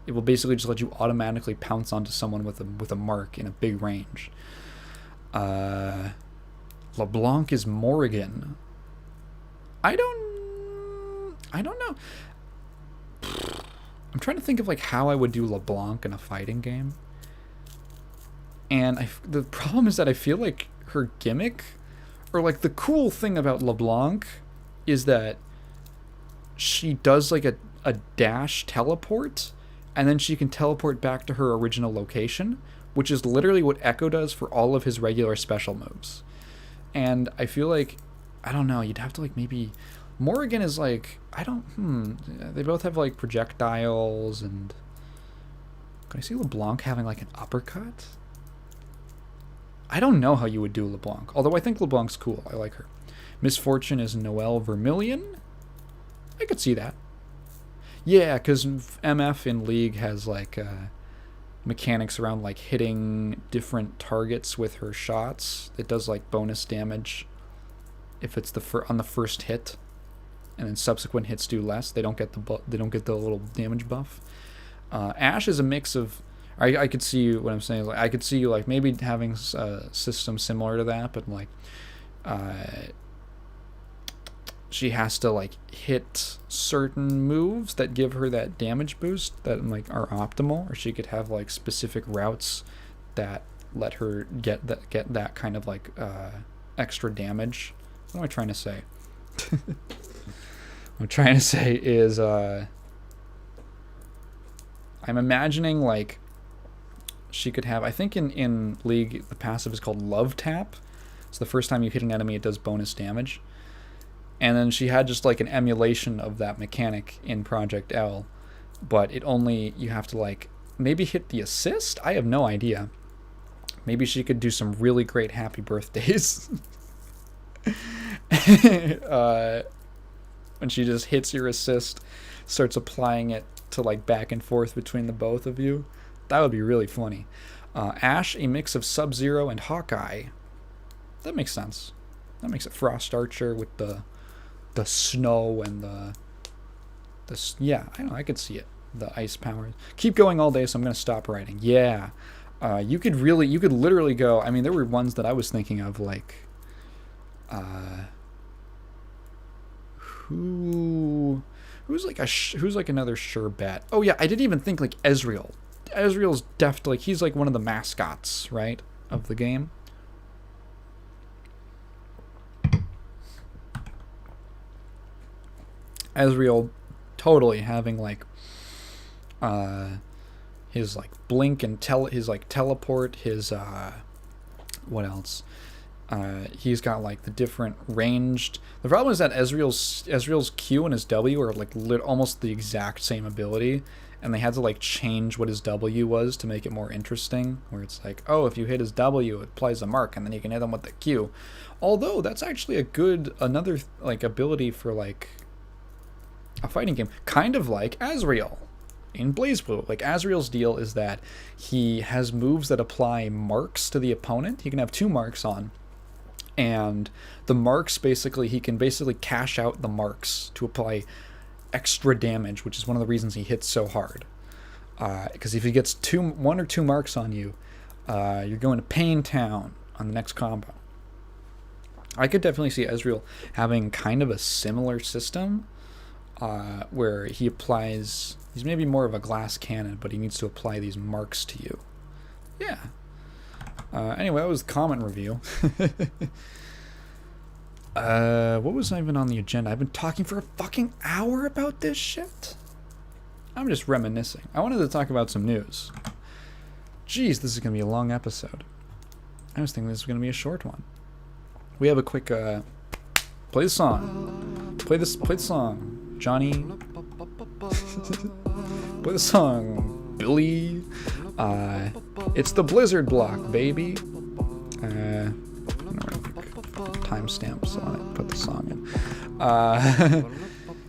It will basically just let you automatically pounce onto someone with a mark in a big range. LeBlanc is Morrigan. I don't know. I'm trying to think of like how I would do LeBlanc in a fighting game. And the problem is that I feel like her gimmick, or like the cool thing about LeBlanc, is that she does like a dash teleport, and then she can teleport back to her original location, which is literally what Echo does for all of his regular special moves. And I feel like, I don't know, you'd have to like maybe... Morrigan is like, I don't, they both have like projectiles, and... Can I see LeBlanc having like an uppercut? I don't know how you would do LeBlanc, although I think LeBlanc's cool. I like her. Misfortune is Noelle Vermilion. I could see that. Yeah, because MF in League has like mechanics around like hitting different targets with her shots. It does like bonus damage if it's on the first hit, and then subsequent hits do less. They don't get the little damage buff. Ashe is a mix of... I could see you, what I'm saying is like, I could see you like maybe having a system similar to that, but like she has to like hit certain moves that give her that damage boost that like are optimal, or she could have like specific routes that let her get that kind of like extra damage. What am I trying to say? What I'm trying to say is I'm imagining like she could have, I think in League, the passive is called Love Tap. So the first time you hit an enemy, it does bonus damage. And then she had just like an emulation of that mechanic in Project L. But it only, you have to like, maybe hit the assist? I have no idea. Maybe she could do some really great happy birthdays. When she just hits your assist, starts applying it to like back and forth between the both of you. That would be really funny. Ashe, a mix of Sub-Zero and Hawkeye. That makes sense. That makes it Frost Archer with the snow and the yeah, I don't know, I could see it. The ice powers. Keep going all day, so I'm gonna stop writing. Yeah. You could literally go, I mean, there were ones that I was thinking of, like who's like another sure bet. Oh yeah, I didn't even think like Ezreal. Ezreal's definitely, he's like one of the mascots, right, of the game. Ezreal totally having like his like blink and his like teleport, his what else? He's got like the different ranged. The problem is that Ezreal's Q and his W are like almost the exact same ability, and they had to like change what his W was to make it more interesting, where it's like, oh, if you hit his W, it applies a mark, and then you can hit him with the Q. Although that's actually another like ability for like a fighting game, kind of like Azrael in BlazBlue. Like Azrael's deal is that he has moves that apply marks to the opponent. He can have 2 marks on, and the marks he can basically cash out the marks to apply extra damage, which is one of the reasons he hits so hard. Because if he gets 1 or 2 marks on you, you're going to Pain Town on the next combo. I could definitely see Ezreal having kind of a similar system, where he's maybe more of a glass cannon, but he needs to apply these marks to you. Yeah. Anyway, that was the comment review. What was even on the agenda? I've been talking for a fucking hour about this shit. I'm just reminiscing. I wanted to talk about some news. Jeez, this is going to be a long episode. I was thinking this was going to be a short one. We have a quick, play the song. Play the song, Johnny. Play the song, Billy. It's the Blizzard block, baby. Timestamps on it. Put the song in.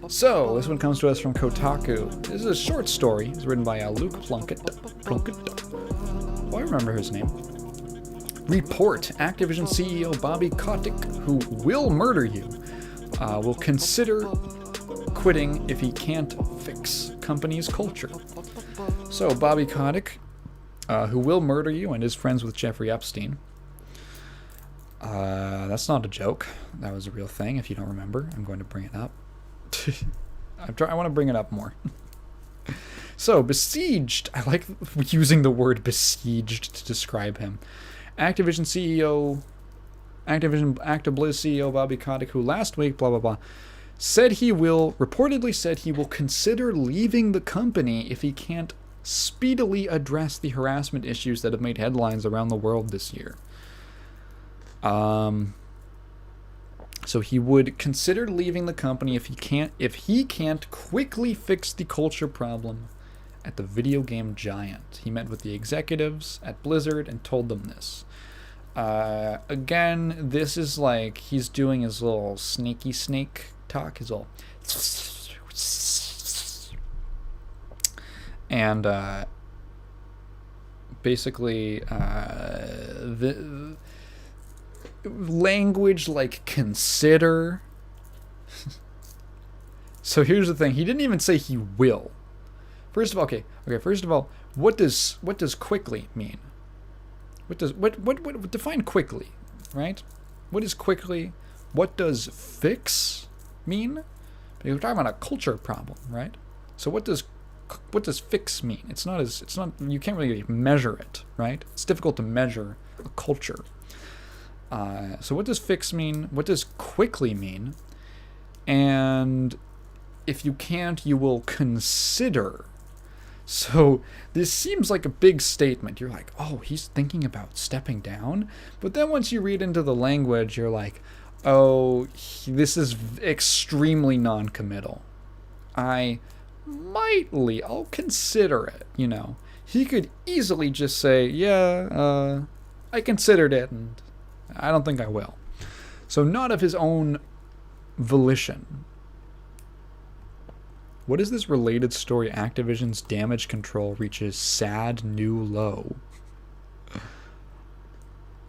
So this one comes to us from Kotaku. This is a short story. It's written by Luke Plunkett. Oh, I remember his name. Report: Activision CEO Bobby Kotick, who will murder you, will consider quitting if he can't fix company's culture. So Bobby Kotick, who will murder you and is friends with Jeffrey Epstein. That's not a joke. That was a real thing. If you don't remember, I'm going to bring it up. I want to bring it up more. So, besieged. I like using the word besieged to describe him. Activision Actibliz CEO Bobby Kotick, who last week, blah, blah, blah, reportedly said he will consider leaving the company if he can't speedily address the harassment issues that have made headlines around the world this year. So he would consider leaving the company if he can't quickly fix the culture problem at the video game giant. He met with the executives at Blizzard and told them this. Again, this is like he's doing his little sneaky snake talk, his little and basically the language like consider. So here's the thing, he didn't even say he will. First of all, first of all, what does quickly mean? What define quickly, right? What is quickly? What does fix mean? Because we're talking about a culture problem, right? So what does fix mean? It's not you can't really measure it, right? It's difficult to measure a culture. So what does fix mean? What does quickly mean? And if you can't, you will consider. So this seems like a big statement. You're like, oh, he's thinking about stepping down? But then once you read into the language, you're like, oh, this is extremely non-committal. I'll consider it, you know. He could easily just say, yeah, I considered it, and I don't think I will. So not of his own volition. What is this related story? Activision's damage control reaches sad new low.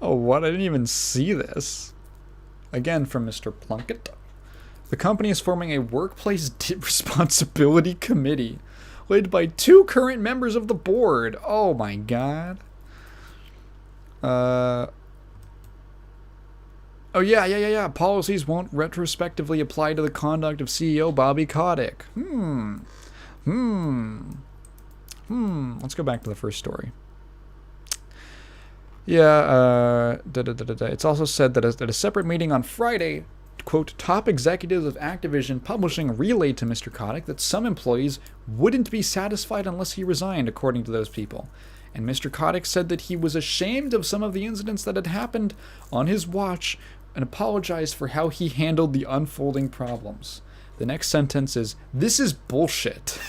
Oh, what? I didn't even see this. Again, from Mr. Plunkett. The company is forming a workplace responsibility committee led by 2 current members of the board. Oh my god. Oh, yeah. Policies won't retrospectively apply to the conduct of CEO Bobby Kotick. Let's go back to the first story. Yeah, It's also said that at a separate meeting on Friday, quote, top executives of Activision Publishing relayed to Mr. Kotick that some employees wouldn't be satisfied unless he resigned, according to those people. And Mr. Kotick said that he was ashamed of some of the incidents that had happened on his watch and apologized for how he handled the unfolding problems. The next sentence is, this is bullshit.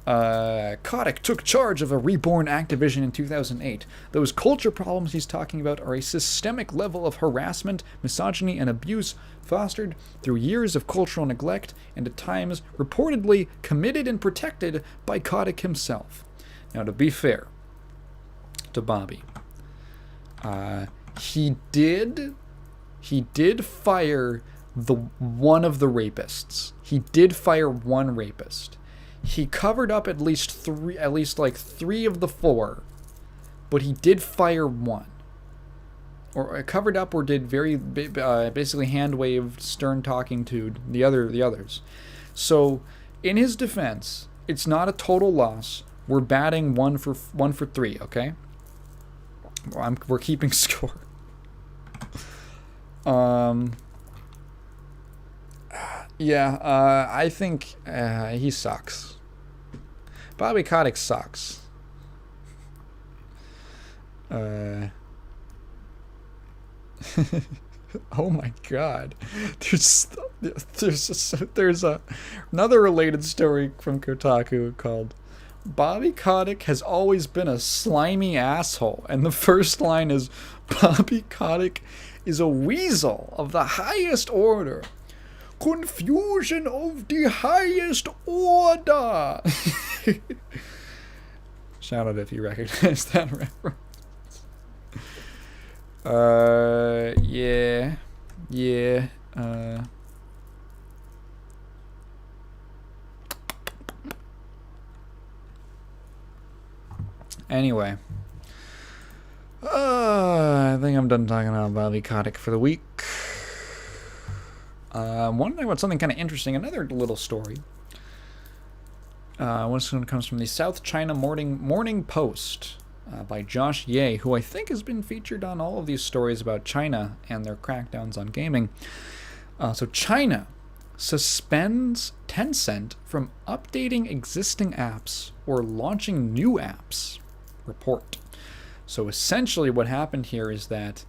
Kotick took charge of a reborn Activision in 2008. Those culture problems he's talking about are a systemic level of harassment, misogyny, and abuse fostered through years of cultural neglect and at times reportedly committed and protected by Kotick himself. Now, to be fair to Bobby, he did fire one of the rapists. He did fire one rapist. He covered up at least three of the 4, but he did fire one. Or covered up, or did very basically hand waved, stern talking to the others. So, in his defense, it's not a total loss. We're batting 1 for 3. Okay. We're keeping score. I think he sucks. Bobby Kotick sucks. Oh my god. There's another related story from Kotaku called Bobby Kotick has always been a slimy asshole, and the first line is, Bobby Kotick is a weasel of the highest order. Confusion of the highest order. Shout out if you recognize that reference. Anyway. I think I'm done talking about Bobby Kotick for the week. I want to talk about something kind of interesting. Another little story. This one comes from the South China Morning Post by Josh Ye, who I think has been featured on all of these stories about China and their crackdowns on gaming. So China suspends Tencent from updating existing apps or launching new apps. Report. So essentially what happened here is that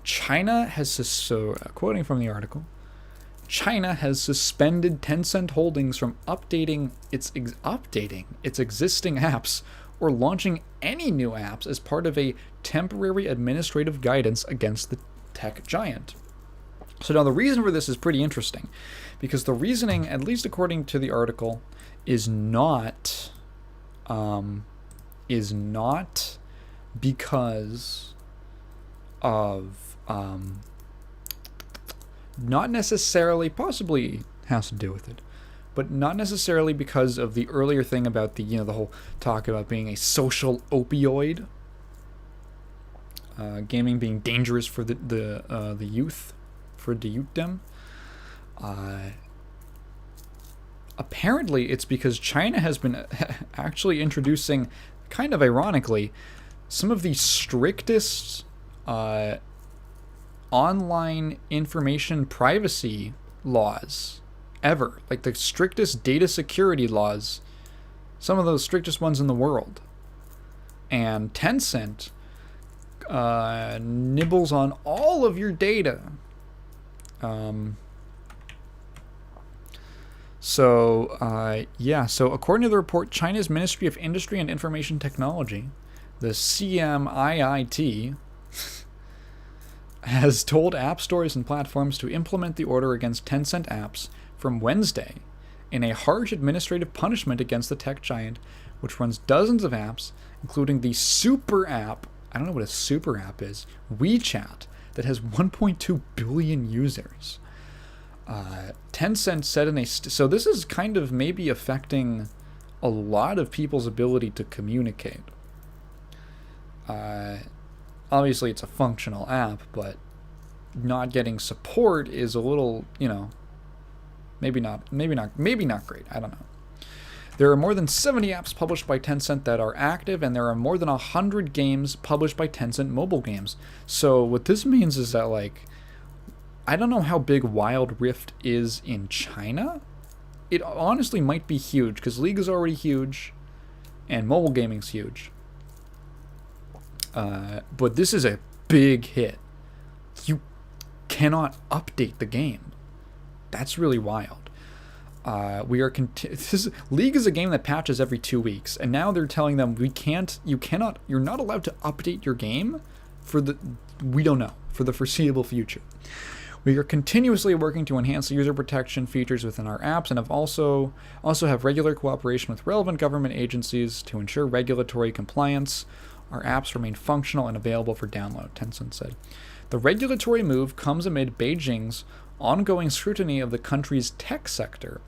China has, quoting from the article, China has suspended Tencent Holdings from updating its existing apps or launching any new apps as part of a temporary administrative guidance against the tech giant. So now the reason for this is pretty interesting, because the reasoning, at least according to the article, is not because of not necessarily, possibly has to do with it, but not necessarily because of the earlier thing about the the whole talk about being a social opioid, gaming being dangerous for the youth, for the youth-dem. Apparently it's because China has been actually introducing, kind of ironically, some of the strictest online information privacy laws ever. Like the strictest data security laws, some of those strictest ones in the world. And Tencent nibbles on all of your data. So according to the report, China's Ministry of Industry and Information Technology, the CMIIT, has told app stores and platforms to implement the order against Tencent apps from Wednesday in a harsh administrative punishment against the tech giant, which runs dozens of apps, including the super app, I don't know what a super app is, WeChat, that has 1.2 billion users. Tencent said so this is kind of maybe affecting a lot of people's ability to communicate. Obviously it's a functional app, but not getting support is a little, maybe not great. I don't know. There are more than 70 apps published by Tencent that are active, and there are more than 100 games published by Tencent mobile games. So what this means is that, I don't know how big Wild Rift is in China. It honestly might be huge, because League is already huge, and mobile gaming's huge. But this is a big hit. You cannot update the game. That's really wild. League is a game that patches every 2 weeks, and now they're telling them you're not allowed to update your game for the foreseeable future. We are continuously working to enhance the user protection features within our apps, and have also have regular cooperation with relevant government agencies to ensure regulatory compliance. Our apps remain functional and available for download, Tencent said. The regulatory move comes amid Beijing's ongoing scrutiny of the country's tech sector.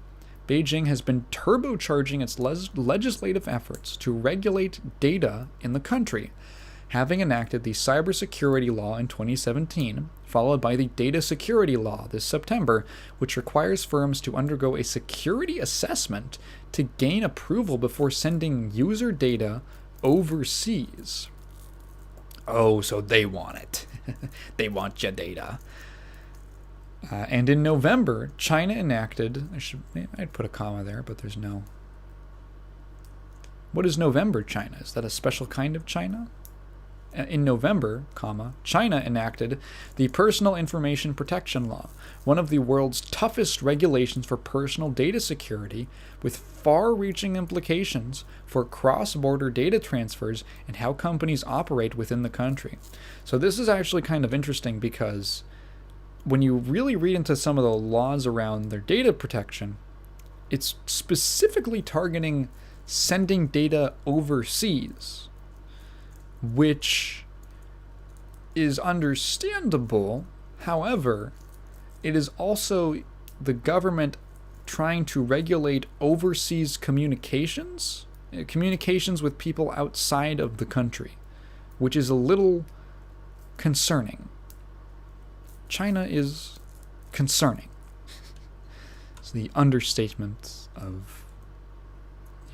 Beijing has been turbocharging its legislative efforts to regulate data in the country, having enacted the cybersecurity law in 2017, followed by the data security law this September, which requires firms to undergo a security assessment to gain approval before sending user data overseas. Oh, so they want it. They want your data. And in November, China enacted... I'd put a comma there, but there's no... What is November China? Is that a special kind of China? In November, China enacted the Personal Information Protection Law, one of the world's toughest regulations for personal data security, with far-reaching implications for cross-border data transfers and how companies operate within the country. So this is actually kind of interesting, because when you really read into some of the laws around their data protection, it's specifically targeting sending data overseas, which is understandable. However, it is also the government trying to regulate overseas communications with people outside of the country, which is a little concerning. China is concerning. It's the understatement of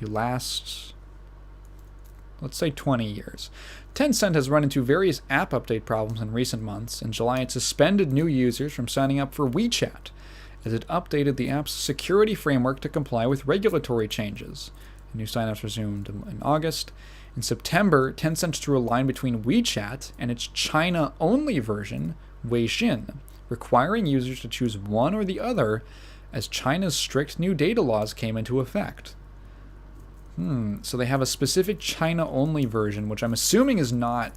you last, let's say, 20 years. Tencent has run into various app update problems in recent months. In July, it suspended new users from signing up for WeChat, as it updated the app's security framework to comply with regulatory changes. New signups resumed in August. In September, Tencent drew a line between WeChat and its China-only version, Weixin, requiring users to choose one or the other as China's strict new data laws came into effect. So they have a specific China-only version, which I'm assuming is not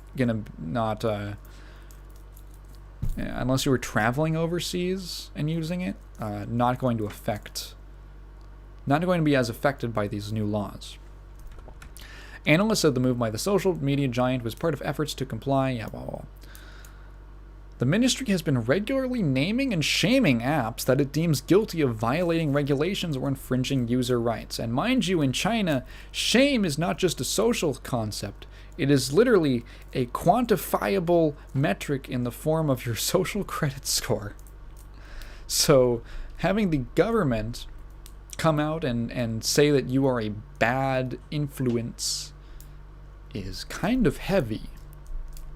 unless you were traveling overseas and using it, not going to be as affected by these new laws. Analysts said the move by the social media giant was part of efforts to comply. Blah, blah, blah. The ministry has been regularly naming and shaming apps that it deems guilty of violating regulations or infringing user rights. And mind you, in China, shame is not just a social concept. It is literally a quantifiable metric in the form of your social credit score. So having the government come out and say that you are a bad influence is kind of heavy.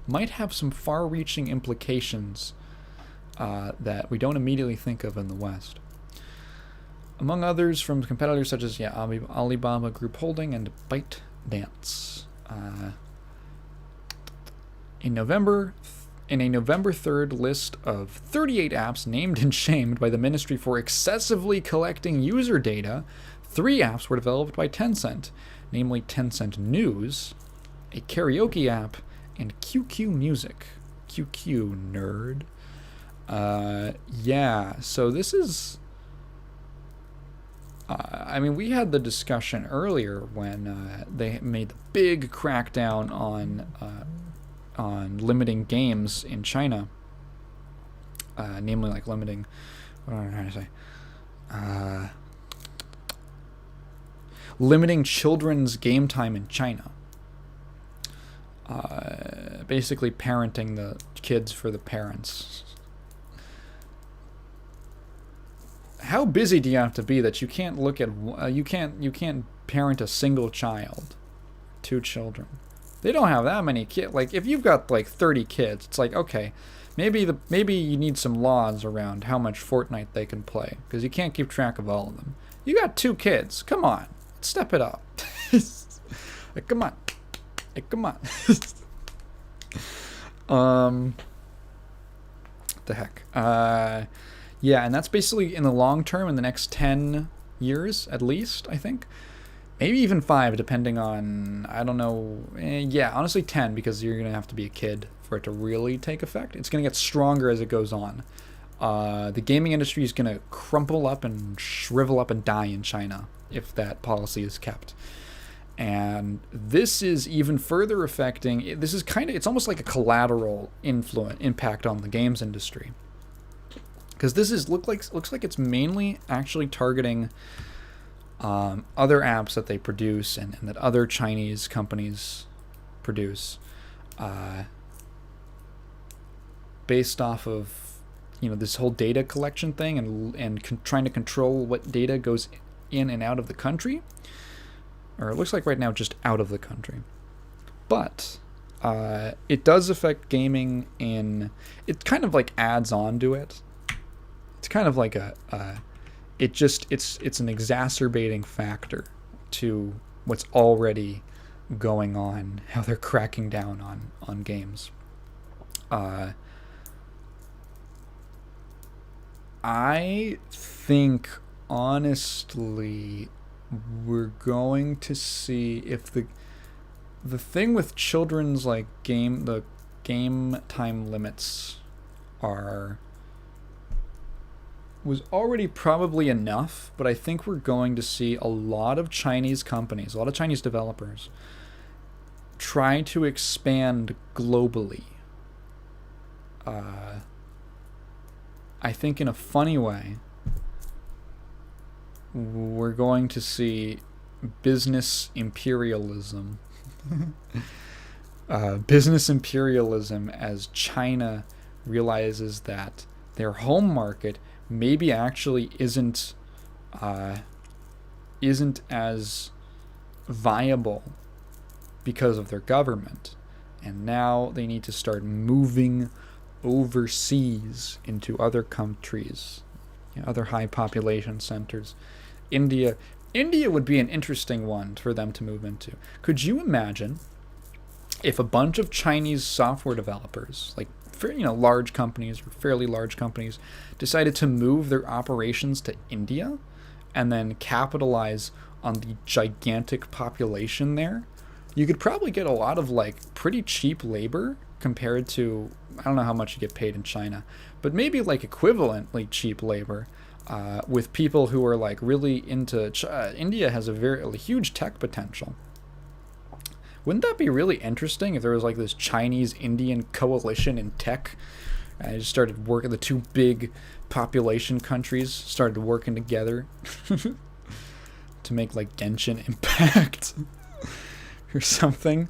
Might have some far-reaching implications that we don't immediately think of in the West. Among others from competitors such as Alibaba Group Holding and ByteDance. In a November 3rd list of 38 apps named and shamed by the ministry for excessively collecting user data, 3 apps were developed by Tencent, namely Tencent News, a karaoke app, and QQ Music. QQ, nerd. So this is... we had the discussion earlier when they made the big crackdown on limiting games in China. Namely, like limiting... What am I trying to say? Limiting children's game time in China. Basically parenting the kids for the parents. How busy do you have to be that you can't look at you can't parent a single child, 2 children? They don't have that many kids. Like if you've got like 30 kids, it's like okay, maybe you need some laws around how much Fortnite they can play because you can't keep track of all of them. You got 2 kids. Come on, step it up. Like, come on. The heck. And that's basically in the long term, in the next 10 years at least, I think. Maybe even 5, depending on, I don't know. Honestly 10, because you're going to have to be a kid for it to really take effect. It's going to get stronger as it goes on. The gaming industry is going to crumple up and shrivel up and die in China if that policy is kept. And this is even further affecting, it's almost like a collateral impact on the games industry. Because this looks like it's mainly actually targeting other apps that they produce and that other Chinese companies produce based off of, this whole data collection thing and trying to control what data goes in and out of the country. Or it looks like right now just out of the country. But it does affect gaming it kind of like adds on to it. It's kind of like it's an exacerbating factor to what's already going on, how they're cracking down on games. I think, honestly, we're going to see if the thing with children's like the game time limits was already probably enough, but I think we're going to see a lot of Chinese companies, a lot of Chinese developers try to expand globally. I think in a funny way, we're going to see business imperialism. Business imperialism as China realizes that their home market maybe actually isn't as viable because of their government. And now they need to start moving overseas into other countries, other high population centers. India would be an interesting one for them to move into. Could you imagine if a bunch of Chinese software developers, like large companies or fairly large companies, decided to move their operations to India and then capitalize on the gigantic population there? You could probably get a lot of pretty cheap labor compared to, I don't know how much you get paid in China, but maybe equivalently cheap labor with people who are really into India has a huge tech potential. Wouldn't that be really interesting if there was this Chinese-Indian coalition in tech? And I just started working, the two big population countries started working together to make Genshin Impact or something.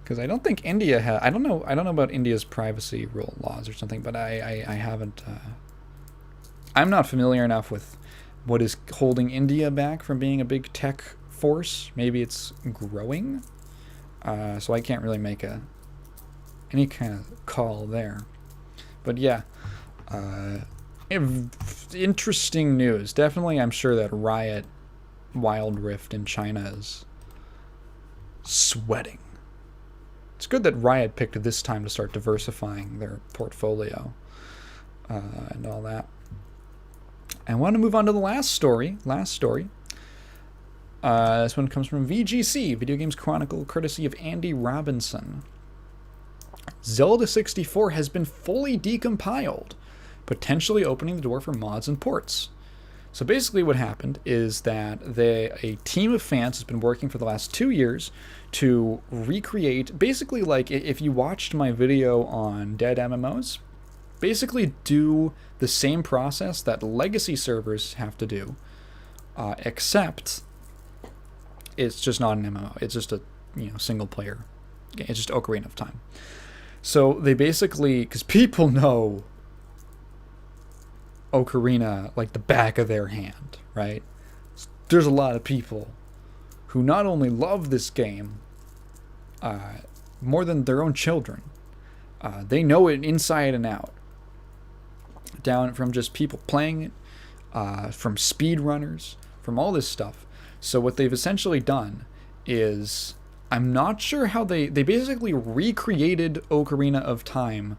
Because I don't think India I don't know about India's privacy rule laws or something, but I haven't. I'm not familiar enough with what is holding India back from being a big tech force. Maybe it's growing. So I can't really make any kind of call there. But yeah, interesting news. Definitely, I'm sure that Riot Wild Rift in China is sweating. It's good that Riot picked this time to start diversifying their portfolio and all that. I want to move on to the last story. This one comes from VGC, Video Games Chronicle, courtesy of Andy Robinson. Zelda 64 has been fully decompiled, potentially opening the door for mods and ports. So basically what happened is that a team of fans has been working for the last 2 years to recreate, basically if you watched my video on dead MMOs, basically do the same process that legacy servers have to do, except it's just not an MMO. It's just a single player game. It's just Ocarina of Time. So they basically, because people know Ocarina like the back of their hand, right? There's a lot of people who not only love this game more than their own children, they know it inside and out. Down from just people playing it, from speedrunners, from all this stuff. So what they've essentially done is, I'm not sure how they basically recreated Ocarina of Time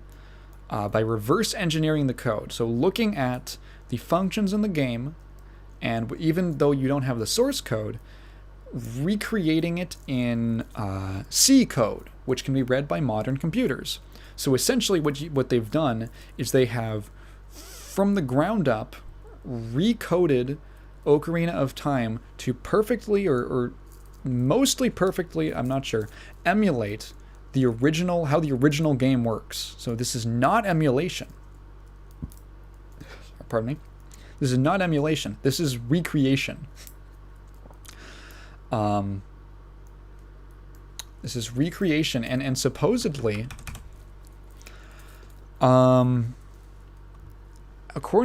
by reverse engineering the code. So looking at the functions in the game, and even though you don't have the source code, recreating it in C code, which can be read by modern computers. So essentially what they've done is they have, from the ground up, recoded Ocarina of Time to perfectly, or mostly perfectly, I'm not sure, emulate how the original game works. So this is not emulation. Pardon me. This is not emulation. This is recreation. This is recreation, and supposedly, according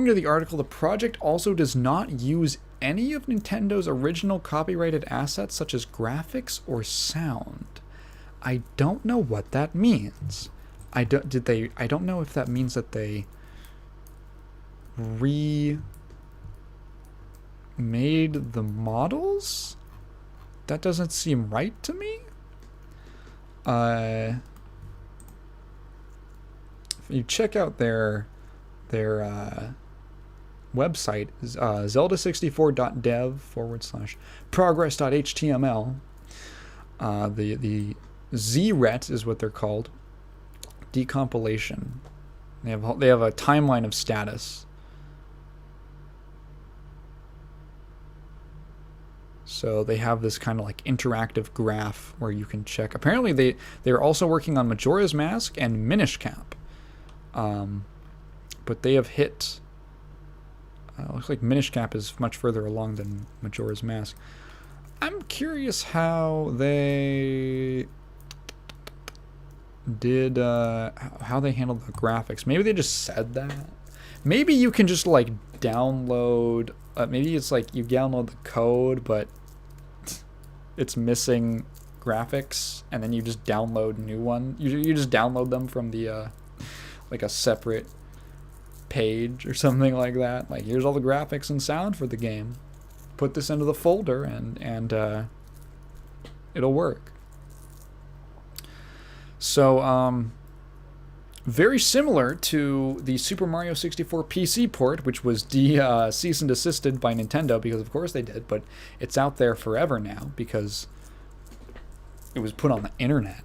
to the article, the project also does not use any of Nintendo's original copyrighted assets, such as graphics or sound. I don't know what that means. I don't know if that means that they remade the models? That doesn't seem right to me. If you check out their website, zelda64.dev/progress.html. The ZRET is what they're called. Decompilation. They have a timeline of status. So they have this kind of like interactive graph where you can check. Apparently they're also working on Majora's Mask and Minish Cap. But they have hit... looks like Minish Cap is much further along than Majora's Mask. I'm curious how they did, how they handled the graphics. Maybe they just said that. Maybe you can just like download, maybe it's like you download the code, but it's missing graphics, and then you just download new one. You just download them from the like a separate page or something like that. Like, here's all the graphics and sound for the game. Put this into the folder, and it'll work. So very similar to the Super Mario 64 PC port, which was cease and desisted by Nintendo, because of course they did, but it's out there forever now because it was put on the internet,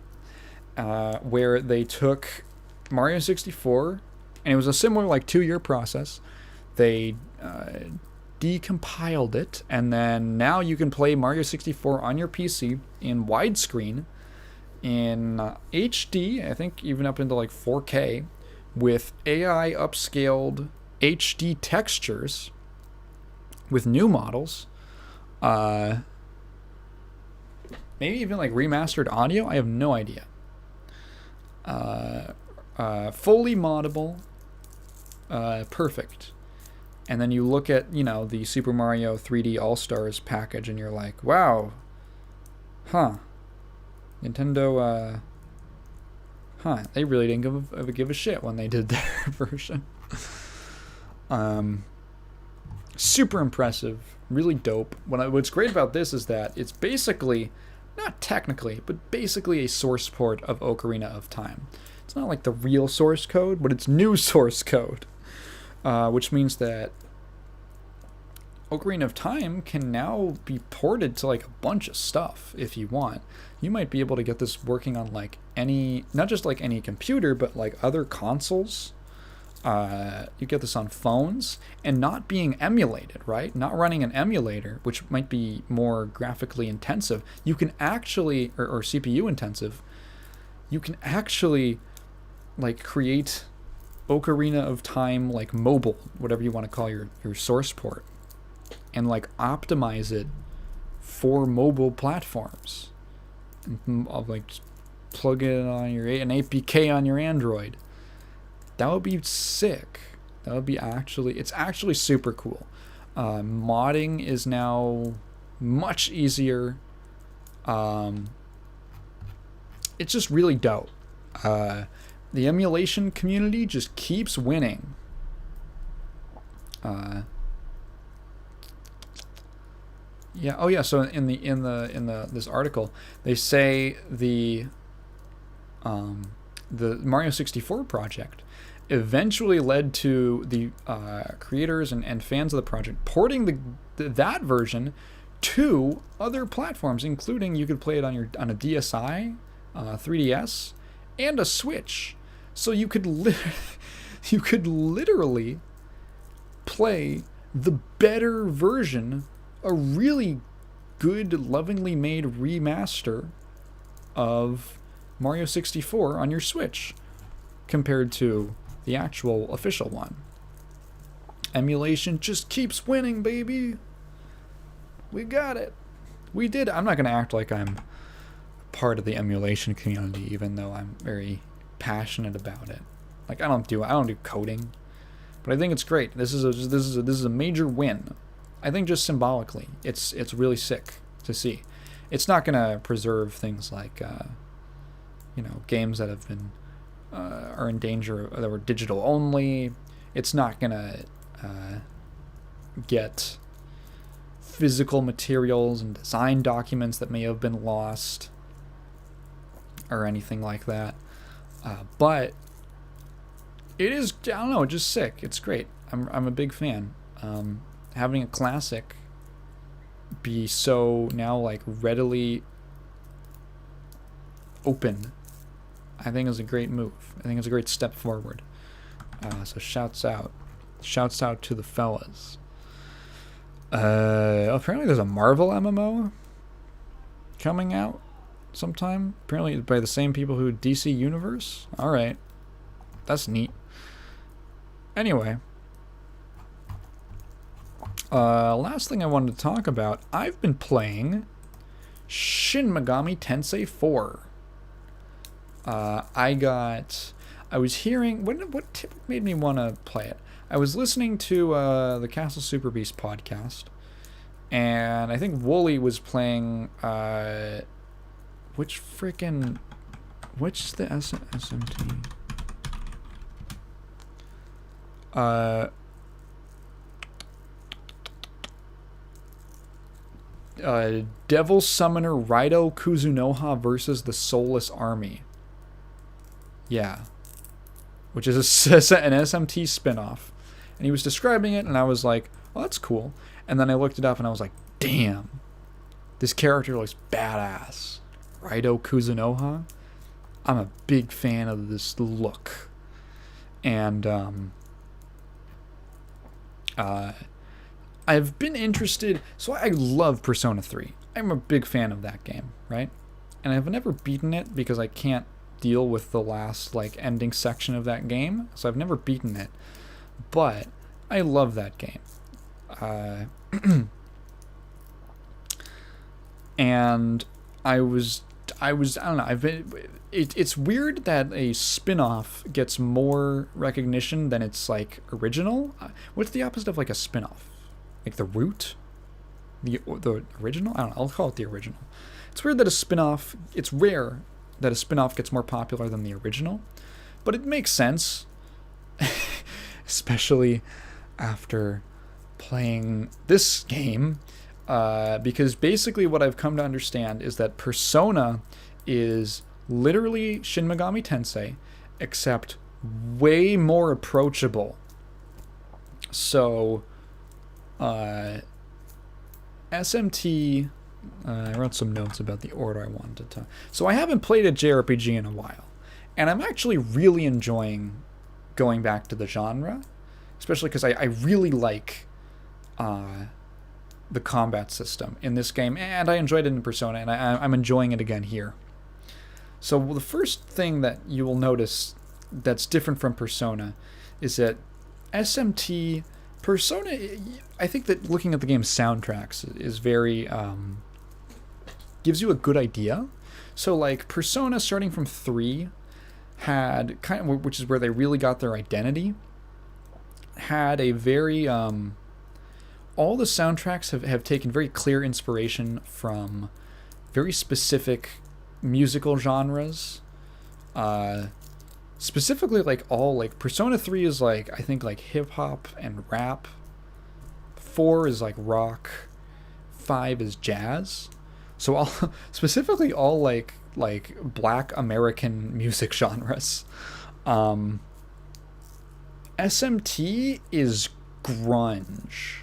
where they took Mario 64, and it was a similar 2-year process. They decompiled it, and then now you can play Mario 64 on your PC in widescreen, in HD, I think even up into 4K, with AI upscaled HD textures, with new models, maybe even remastered audio. I have no idea. Fully moddable, perfect. And then you look at the Super Mario 3D All Stars package, and you're like, wow, Nintendo, they really didn't give a shit when they did their version. Super impressive, really dope. What's great about this is that it's basically, not technically, but basically a source port of Ocarina of Time. It's not like the real source code, but it's new source code, which means that Ocarina of Time can now be ported to a bunch of stuff if you want. You might be able to get this working on any, not just any computer, but other consoles. You get this on phones, and not being emulated, right? Not running an emulator, which might be more graphically intensive. You can actually, or CPU intensive, you can actually create Ocarina of Time mobile, whatever you want to call your source port, and optimize it for mobile platforms. And plug it on an APK on your Android. That would be sick. That would be it's actually super cool. Modding is now much easier. It's just really dope. The emulation community just keeps winning. Yeah. Oh, yeah. So in this article, they say the Mario 64 project eventually led to the creators and fans of the project porting that version to other platforms, including you could play it on a DSi, 3DS, and a Switch. So you could literally play the better version, a really good, lovingly made remaster of Mario 64 on your Switch compared to the actual official one. Emulation just keeps winning, baby. We got it. We did. I'm not going to act like I'm part of the emulation community, even though I'm very passionate about it. I don't do coding, but I think it's great. This is a major win. I think just symbolically, it's really sick to see. It's not going to preserve things like, games that have been are in danger, that were digital only. It's not going to get physical materials and design documents that may have been lost or anything like that. But it is, I don't know, just sick. It's great. I'm a big fan. Having a classic be so now readily open, I think is a great move. I think it's a great step forward. So shouts out to the fellas. Apparently there's a Marvel MMO coming out sometime. Apparently by the same people who DC Universe. All right, that's neat. Anyway. Last thing I wanted to talk about, I've been playing Shin Megami Tensei 4. I was hearing, what made me want to play it? I was listening to the Castle Super Beast podcast, And I think Wooly was playing which the SMT? Devil Summoner Raido Kuzunoha versus the Soulless Army. Yeah. Which is an SMT spinoff. And he was describing it, and I was like, oh, that's cool. And then I looked it up, and I was like, damn. This character looks badass. Raido Kuzunoha. I'm a big fan of this look. And, I've been interested, so I love Persona 3. I'm a big fan of that game, right? And I've never beaten it because I can't deal with the last, like, ending section of that game, so I've never beaten it. But I love that game. And I don't know, it's weird that a spin-off gets more recognition than its, like, original. What's the opposite of, like, a spin-off? Like the root? The original? I don't know. I'll call it the original. It's weird that a spin-off... It's rare that a spin-off gets more popular than the original. But it makes sense. Especially after playing this game. Because basically what I've come to understand is that Persona is literally Shin Megami Tensei, except way more approachable. So... SMT, I wrote some notes about the order I wanted to talk. So I haven't played a JRPG in a while, and I'm actually really enjoying going back to the genre, especially because I really like the combat system in this game, and I enjoyed it in Persona, and I'm enjoying it again here. So the first thing that you will notice that's different from Persona is that SMT... Persona, I think that looking at the game's soundtracks is very, gives you a good idea. So, like, Persona, starting from 3, had kind of, which is where they really got their identity, had a very, all the soundtracks have taken very clear inspiration from very specific musical genres. Specifically, like, all, like, Persona 3 is, like, I think, like, hip-hop and rap. 4 is, like, rock. 5 is jazz. So, all, specifically all, like, black American music genres. SMT is grunge.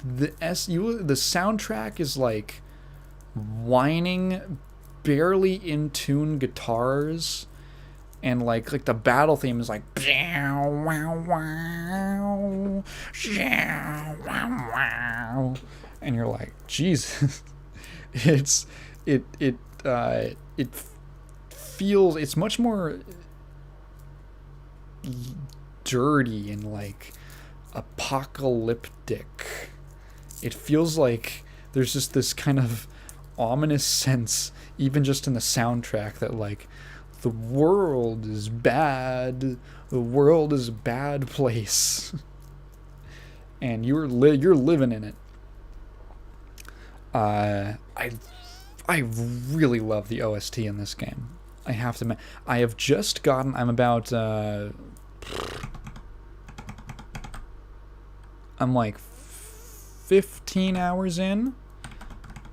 The soundtrack is, like, whining, barely in tune guitars. And like the battle theme is like, and you're like, Jesus, it feels, it's much more dirty and like apocalyptic. It feels like there's just this kind of ominous sense, even just in the soundtrack, that like, the world is bad. The world is a bad place, and you're living in it. I really love the OST in this game. I have to admit, I have just gotten. I'm about. I'm like 15 hours in.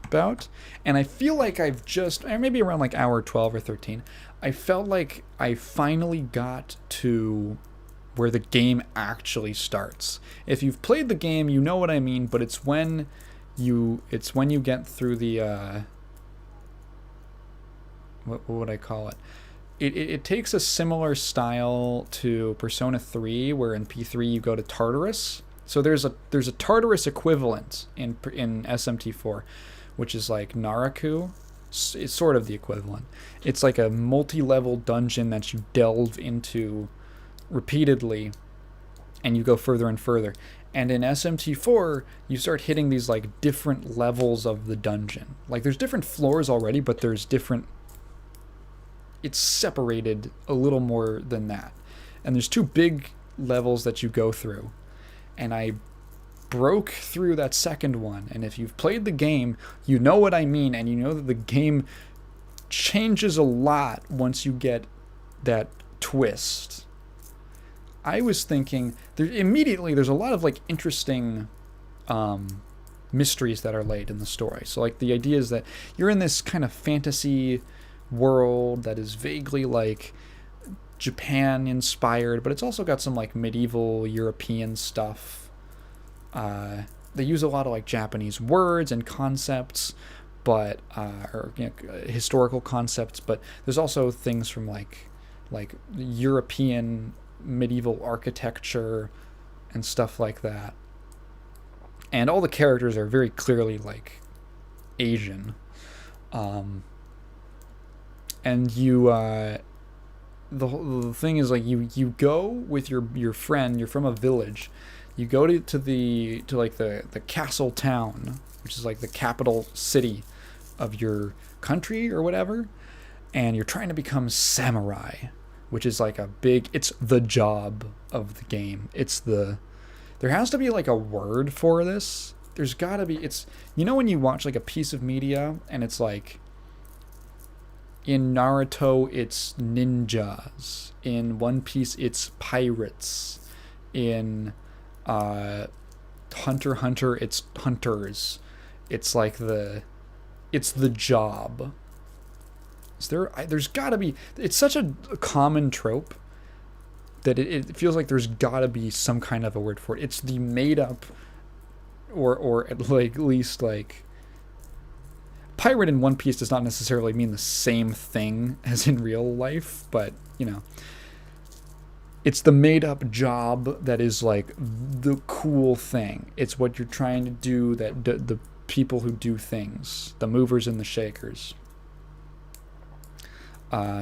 About, and I feel like I've just, maybe around like hour 12 or 13, I felt like I finally got to where the game actually starts. If you've played the game, you know what I mean, but it's when you get through the what would I call it? It takes a similar style to Persona 3, where in P3 you go to Tartarus. So there's a Tartarus equivalent in SMT4, which is like Naraku. It's sort of the equivalent. It's like a multi-level dungeon that you delve into repeatedly, and you go further and further. And in SMT4, you start hitting these like different levels of the dungeon. Like there's different floors already, but there's different... It's separated a little more than that. And there's 2 big levels that you go through. And I broke through that second one, and if you've played the game, you know what I mean, and you know that the game changes a lot once you get that twist. I was thinking there's a lot of like interesting mysteries that are laid in the story. So like the idea is that you're in this kind of fantasy world that is vaguely like Japan inspired, but it's also got some like medieval European stuff. They use a lot of like Japanese words and concepts, but or historical concepts, but there's also things from like European medieval architecture and stuff like that. And all the characters are very clearly like Asian. And you the thing is like you go with your friend, you're from a village. You go to the castle town, which is like the capital city of your country or whatever, and you're trying to become samurai, which is like it's the job of the game. There has to be like a word for this. There's gotta be, when you watch like a piece of media and it's like, in Naruto it's ninjas, in One Piece it's pirates, in Hunter x Hunter it's hunters. It's like it's the job. There's gotta be, it's such a common trope that it feels like there's gotta be some kind of a word for it. It's the made up, or at least like, pirate in One Piece does not necessarily mean the same thing as in real life, but it's the made up job that is like the cool thing. It's what you're trying to do, that the people who do things, the movers and the shakers.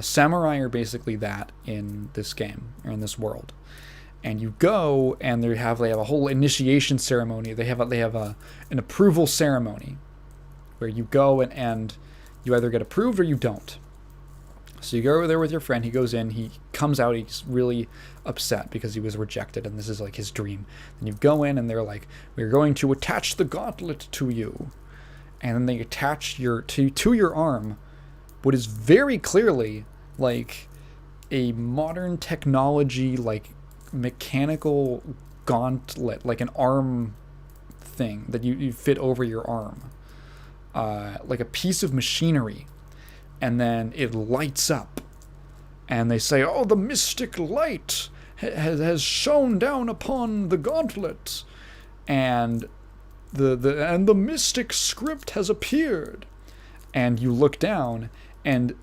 Samurai are basically that in this game, or in this world. And you go, and they have a whole initiation ceremony. They have an approval ceremony, where you go and you either get approved or you don't. So you go over there with your friend. He goes in. He comes out. He's really upset because he was rejected, and this is like his dream. And you go in, and they're like, "We're going to attach the gauntlet to you," and then they attach to your arm what is very clearly like a modern technology, like mechanical gauntlet, like an arm thing that you fit over your arm, like a piece of machinery, and then it lights up, and they say, "Oh, the mystic light has shone down upon the gauntlet, and the mystic script has appeared," and you look down. And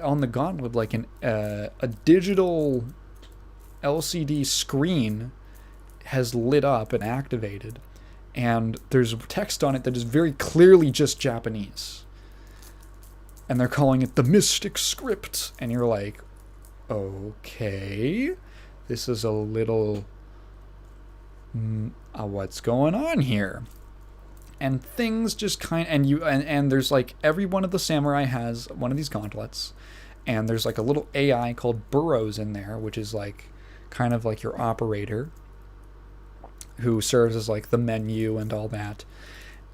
on the gauntlet, like a digital LCD screen has lit up and activated, and there's text on it that is very clearly just Japanese. And they're calling it the Mystic Script, and you're like, okay, this is a little, what's going on here? And things just and there's like, every one of the samurai has one of these gauntlets, and there's like a little AI called Burrows in there, which is like kind of like your operator, who serves as like the menu and all that.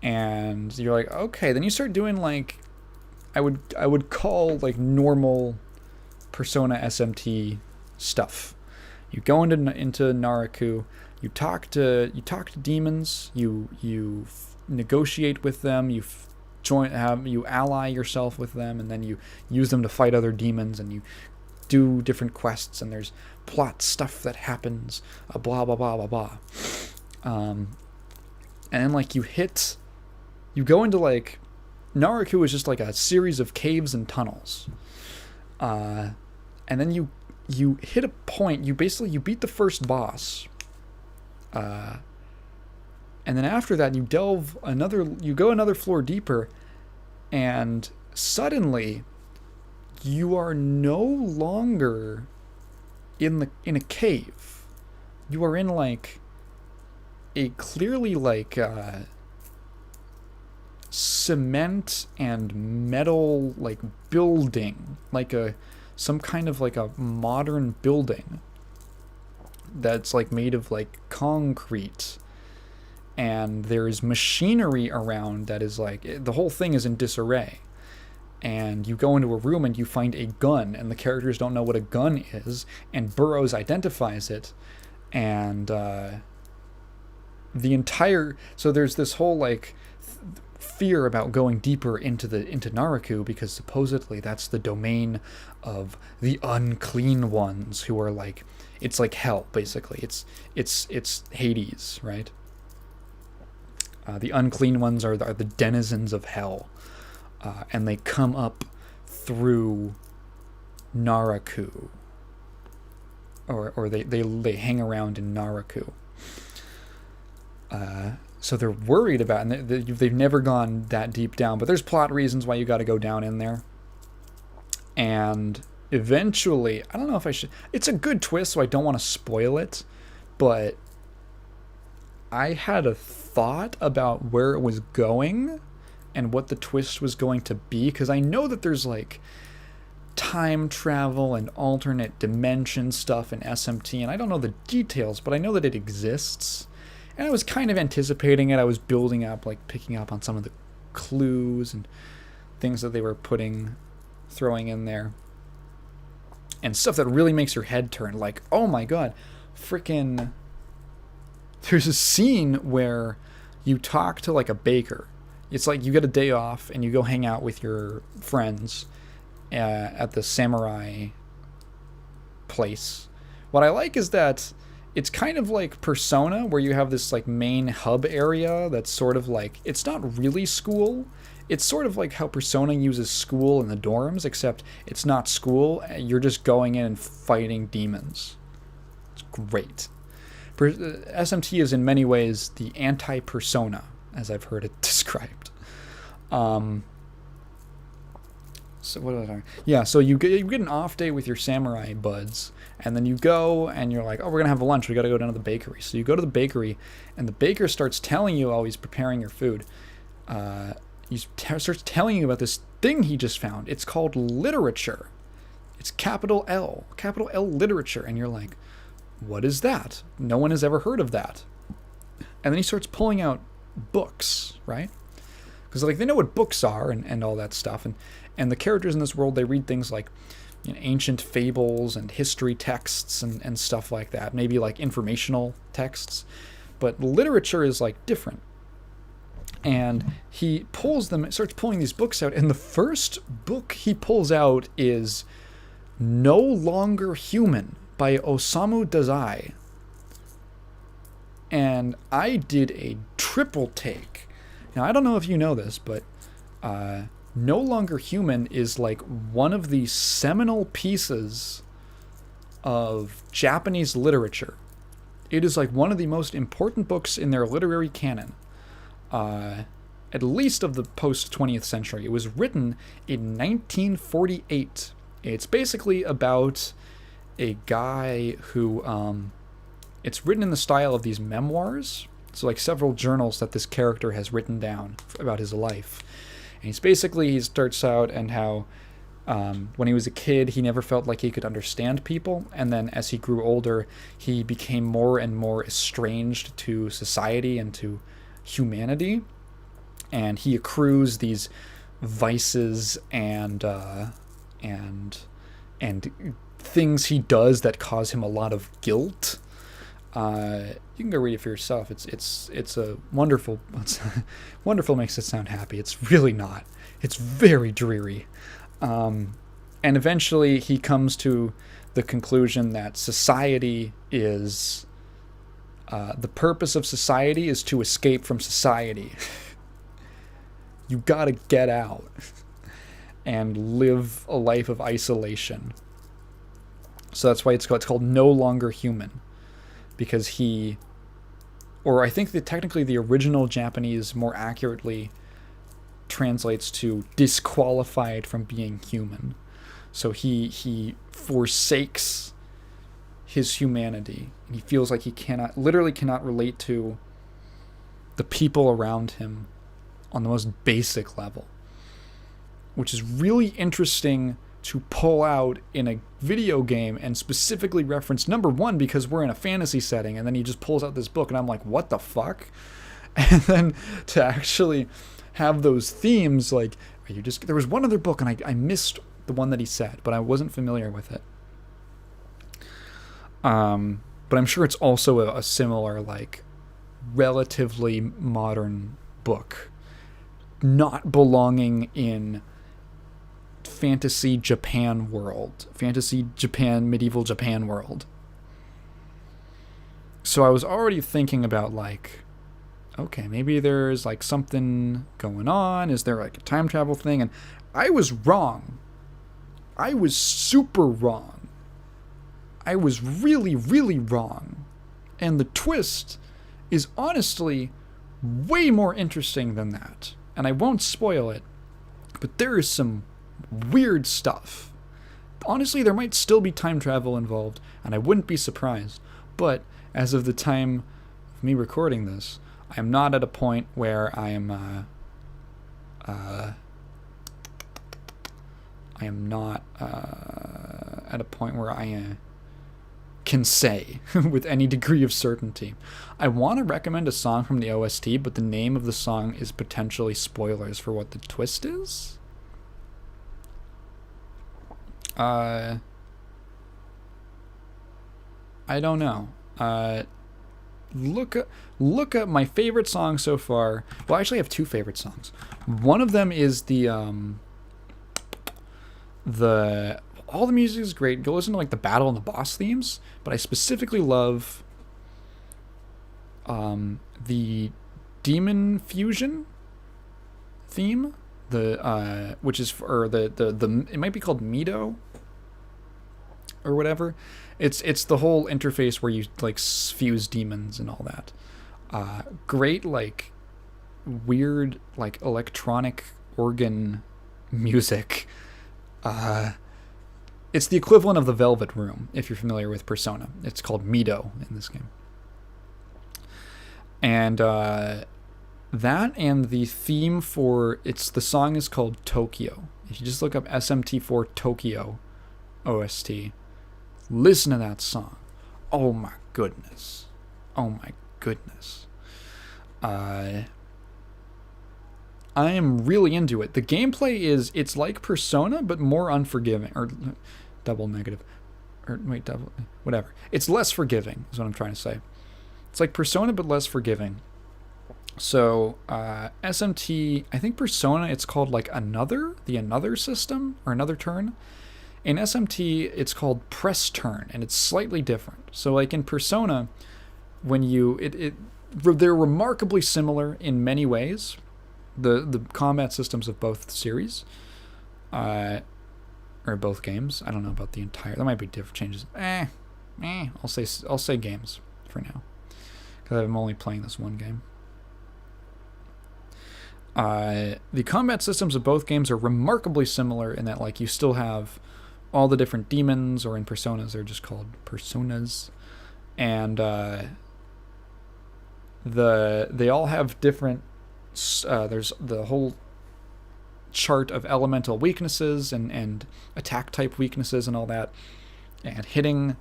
And you're like, okay, then you start doing like, I would call like normal Persona SMT stuff. You go into Naraku, you talk to demons, you negotiate with them, you ally yourself with them, and then you use them to fight other demons, and you do different quests, and there's plot stuff that happens, blah blah blah blah blah. And then like you go into like, Naraku is just like a series of caves and tunnels, and then you hit a point, you beat the first boss, and then after that you go another floor deeper, and suddenly you are no longer in a cave. You are in like a clearly like cement and metal like building, like some kind of like a modern building that's like made of like concrete, and there's machinery around that is like, the whole thing is in disarray. And you go into a room and you find a gun, and the characters don't know what a gun is, and Burroughs identifies it, and so there's this whole like fear about going deeper into Naraku, because supposedly that's the domain of the unclean ones, who are like, it's like hell basically. It's Hades, right? The unclean ones are the denizens of hell, and they come up through Naraku, or they hang around in Naraku. So they're worried about it, and they've never gone that deep down, but there's plot reasons why you got to go down in there. And eventually, I don't know if I should, it's a good twist, so I don't want to spoil it, but I had a thought about where it was going and what the twist was going to be, because I know that there's like time travel and alternate dimension stuff in SMT, and I don't know the details, but I know that it exists. And I was kind of anticipating it. I was building up, like picking up on some of the clues and things that they were throwing in there. And stuff that really makes your head turn. Like, oh my god, freaking... There's a scene where you talk to like a baker. It's like you get a day off and you go hang out with your friends at the samurai place. What I like is that it's kind of like Persona, where you have this like main hub area that's sort of like, it's not really school. It's sort of like how Persona uses school in the dorms, except it's not school. You're just going in and fighting demons. It's great. SMT is in many ways the anti-Persona, as I've heard it described. So what was I? Yeah, so you get an off day with your samurai buds, and then you go and you're like, oh, we're gonna have lunch. We got to go down to the bakery. So you go to the bakery, and the baker starts telling you while he's preparing your food. He starts telling you about this thing he just found. It's called literature. It's capital L literature, and you're like, what is that? No one has ever heard of that. And then he starts pulling out books, right? Because like they know what books are and all that stuff, and the characters in this world, they read things like, you know, ancient fables and history texts and stuff like that, maybe like informational texts, but literature is like different. And he starts pulling these books out, and the first book he pulls out is No Longer Human by Osamu Dazai. And I did a triple take. Now, I don't know if you know this, but No Longer Human is like one of the seminal pieces of Japanese literature. It is like one of the most important books in their literary canon, at least of the post-20th century. It was written in 1948. It's basically about a guy who, it's written in the style of these memoirs, so like several journals that this character has written down about his life. And he starts out and how when he was a kid, he never felt like he could understand people. And then as he grew older, he became more and more estranged to society and to humanity. And he accrues these vices and things he does that cause him a lot of guilt. You can go read it for yourself. It's a wonderful. Wonderful makes it sound happy. It's really not. It's very dreary. And eventually he comes to the conclusion that society is the purpose of society is to escape from society. You gotta get out and live a life of isolation. So that's why it's called No Longer Human. Because I think that technically the original Japanese more accurately translates to disqualified from being human. So he forsakes his humanity, and he feels like he literally cannot relate to the people around him on the most basic level, which is really interesting to pull out in a video game and specifically reference, number one, because we're in a fantasy setting, and then he just pulls out this book, and I'm like, what the fuck? And then to actually have those themes, like, are you just, there was one other book, and I missed the one that he said, but I wasn't familiar with it. But I'm sure it's also a similar, like, relatively modern book, not belonging in fantasy Japan world, medieval Japan world. So I was already thinking about, like, okay, maybe there's, like, something going on. Is there, like, a time travel thing? And I was wrong. I was super wrong. I was really, really wrong. And the twist is honestly way more interesting than that. And I won't spoil it, but there is some weird stuff. Honestly, there might still be time travel involved, and I wouldn't be surprised. But as of the time of me recording this, I am not at a point where I am not at a point where I can say with any degree of certainty. I want to recommend a song from the OST, but the name of the song is potentially spoilers for what the twist is. I don't know. Look up my favorite song so far. Well, I actually have two favorite songs. One of them is the all the music is great. Go listen to, like, the battle and the boss themes, but I specifically love the Demon Fusion theme, which is for the it might be called Mido or whatever. It's the whole interface where you, like, fuse demons and all that. Great, like, weird, like, electronic organ music. It's the equivalent of the Velvet Room, if you're familiar with Persona. It's called Mido in this game. And that and the theme for the song is called Tokyo. If you just look up SMT4 Tokyo OST, listen to that song. Oh my goodness. Oh my goodness. I am really into it. The gameplay it's like Persona, but more unforgiving. Or double negative. Or wait, double, whatever. It's less forgiving, is what I'm trying to say. It's like Persona, but less forgiving. So, SMT, I think Persona, it's called, like, the Another system, or Another Turn. In SMT, it's called Press Turn, and it's slightly different. So, like, in Persona, when they're remarkably similar in many ways, the combat systems of both series, or both games. I don't know about the entire. There might be different changes. I'll say games for now, because I'm only playing this one game. The combat systems of both games are remarkably similar in that, like, you still have all the different demons, or in Personas they're just called Personas, and they all have different. There's the whole chart of elemental weaknesses and attack type weaknesses and all that, and hitting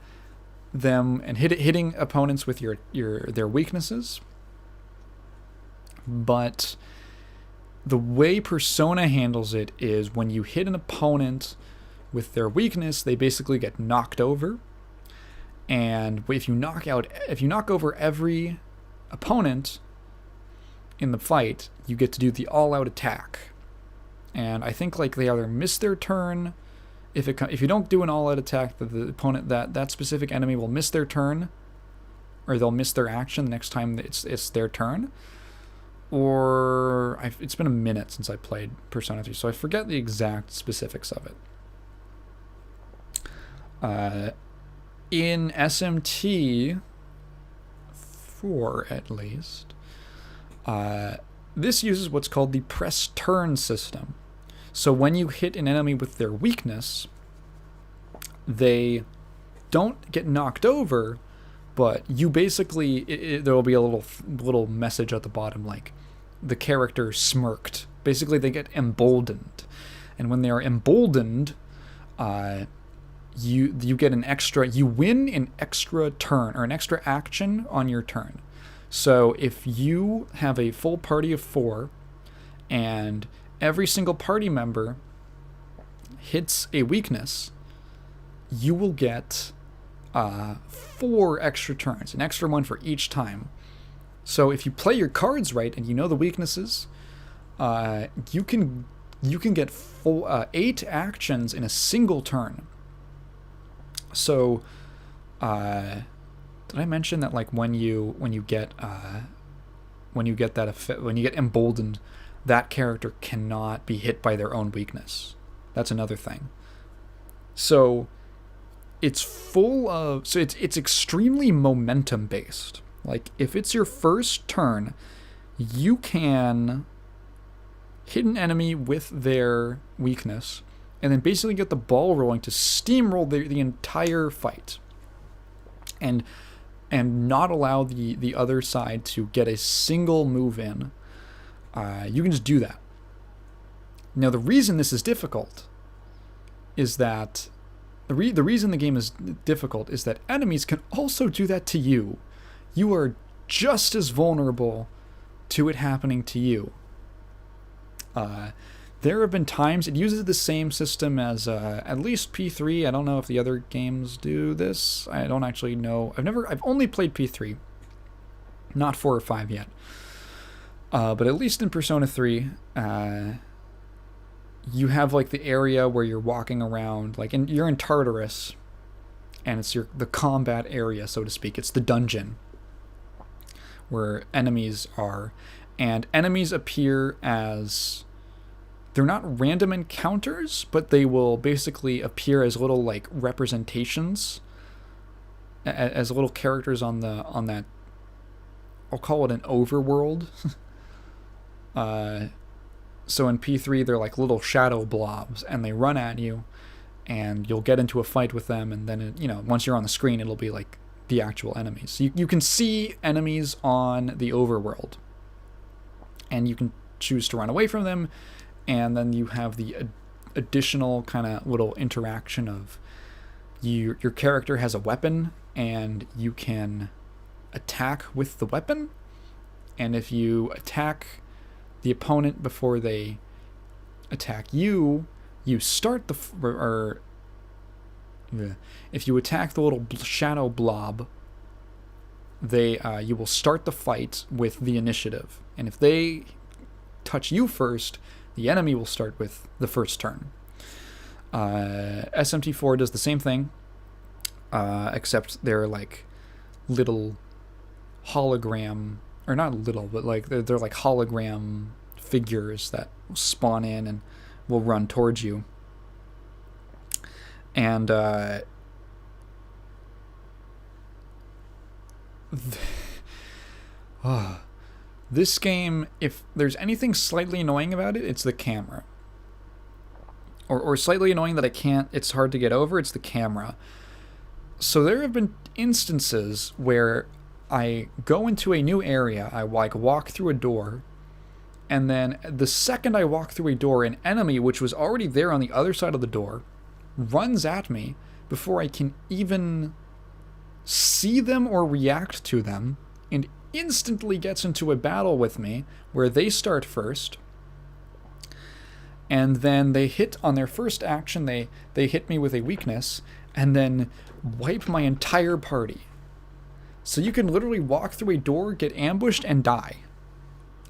them and hitting opponents with their weaknesses. But the way Persona handles it is when you hit an opponent with their weakness, they basically get knocked over. And if you knock over every opponent in the fight, you get to do the all-out attack. And I think, like, they either miss their turn. If you don't do an all-out attack, the opponent, that specific enemy will miss their turn, or they'll miss their action the next time it's their turn. Or it's been a minute since I played Persona 3, so I forget the exact specifics of it. In SMT 4, at least, this uses what's called the press turn system. So when you hit an enemy with their weakness, they don't get knocked over, but you basically, there will be a little message at the bottom, like, the character smirked. Basically, they get emboldened. And when they are emboldened, you get you win an extra turn, or an extra action on your turn. So if you have a full party of 4 and every single party member hits a weakness, you will get 4 extra turns, an extra one for each time. So if you play your cards right and you know the weaknesses, you can get 8 actions in a single turn. So, did I mention that like when you get emboldened, that character cannot be hit by their own weakness? That's another thing. So it's it's extremely momentum based. Like if it's your first turn, you can hit an enemy with their weakness and then basically get the ball rolling to steamroll the entire fight and not allow the other side to get a single move in. You can just do that. Now the reason this is difficult is that the reason the game is difficult is that enemies can also do that to you. You are just as vulnerable to it happening to you. There have been times it uses the same system as at least P3. I don't know if the other games do this. I don't actually know. I've only played P3, not 4 or 5 yet. But at least in Persona 3, you have like the area where you're walking around, like you're in Tartarus, and it's the combat area, so to speak. It's the dungeon where enemies are, and enemies appear as, they're not random encounters, but they will basically appear as little like representations, as little characters on that, I'll call it an overworld. So in P3 they're like little shadow blobs, and they run at you, and you'll get into a fight with them, and then once you're on the screen it'll be like the actual enemies. You can see enemies on the overworld, and you can choose to run away from them, and then you have the additional kind of little interaction of your character has a weapon, and you can attack with the weapon, and if you attack the opponent before they attack you, you start if you attack the little shadow blob, you will start the fight with the initiative, and if they touch you first, the enemy will start with the first turn. SMT4 does the same thing, except they're like little hologram, or not little, but like they're like hologram figures that spawn in and will run towards you. And this game, if there's anything slightly annoying about it, it's the camera. Or slightly annoying that it's hard to get over, it's the camera. So there have been instances where I go into a new area, I like walk through a door, and then the second I walk through a door, an enemy, which was already there on the other side of the door, runs at me before I can even see them or react to them, and instantly gets into a battle with me where they start first, and then they hit on their first action, they hit me with a weakness, and then wipe my entire party. So you can literally walk through a door, get ambushed, and die.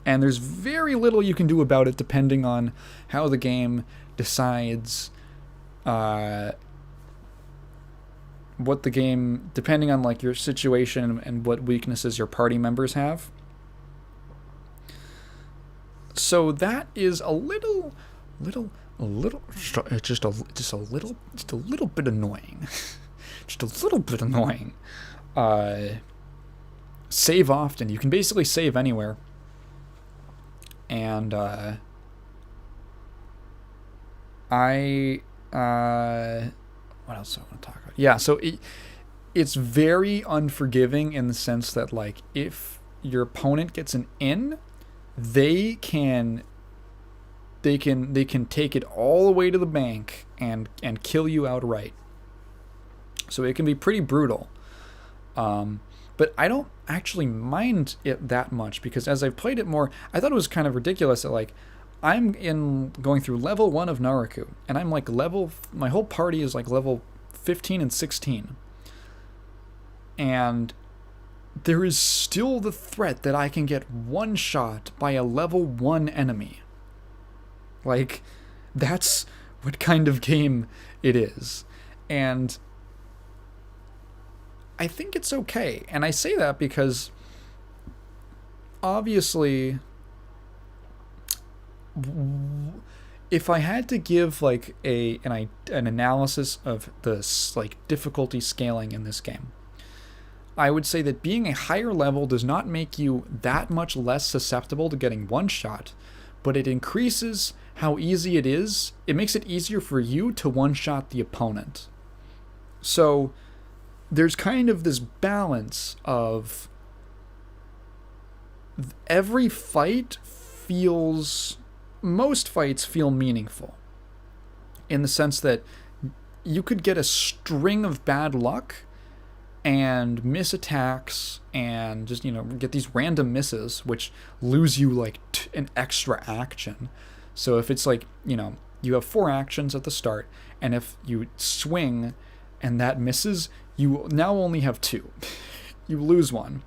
And there's very little you can do about it depending on how the game decides depending on like your situation and what weaknesses your party members have. So that is a little just a little bit annoying. Just a little bit annoying. Save often. You can basically save anywhere. And what else do I want to talk about? Yeah, so it's very unforgiving in the sense that like if your opponent gets an in, they can take it all the way to the bank and kill you outright. So it can be pretty brutal. But I don't actually mind it that much, because as I've played it more, I thought it was kind of ridiculous that, like, I'm going through level 1 of Naruku, and I'm like my whole party is like level 15 and 16. And there is still the threat that I can get one shot by a level 1 enemy. Like, that's what kind of game it is. And I think it's okay. And I say that because obviously, if I had to give like an analysis of the like difficulty scaling in this game, I would say that being a higher level does not make you that much less susceptible to getting one shot, but it increases how easy it is. It makes it easier for you to one-shot the opponent. So there's kind of this balance of every fight most fights feel meaningful, in the sense that you could get a string of bad luck and miss attacks and just, get these random misses, which lose you like an extra action. So if it's like, you have 4 actions at the start, and if you swing and that misses, you now only have 2. You lose one.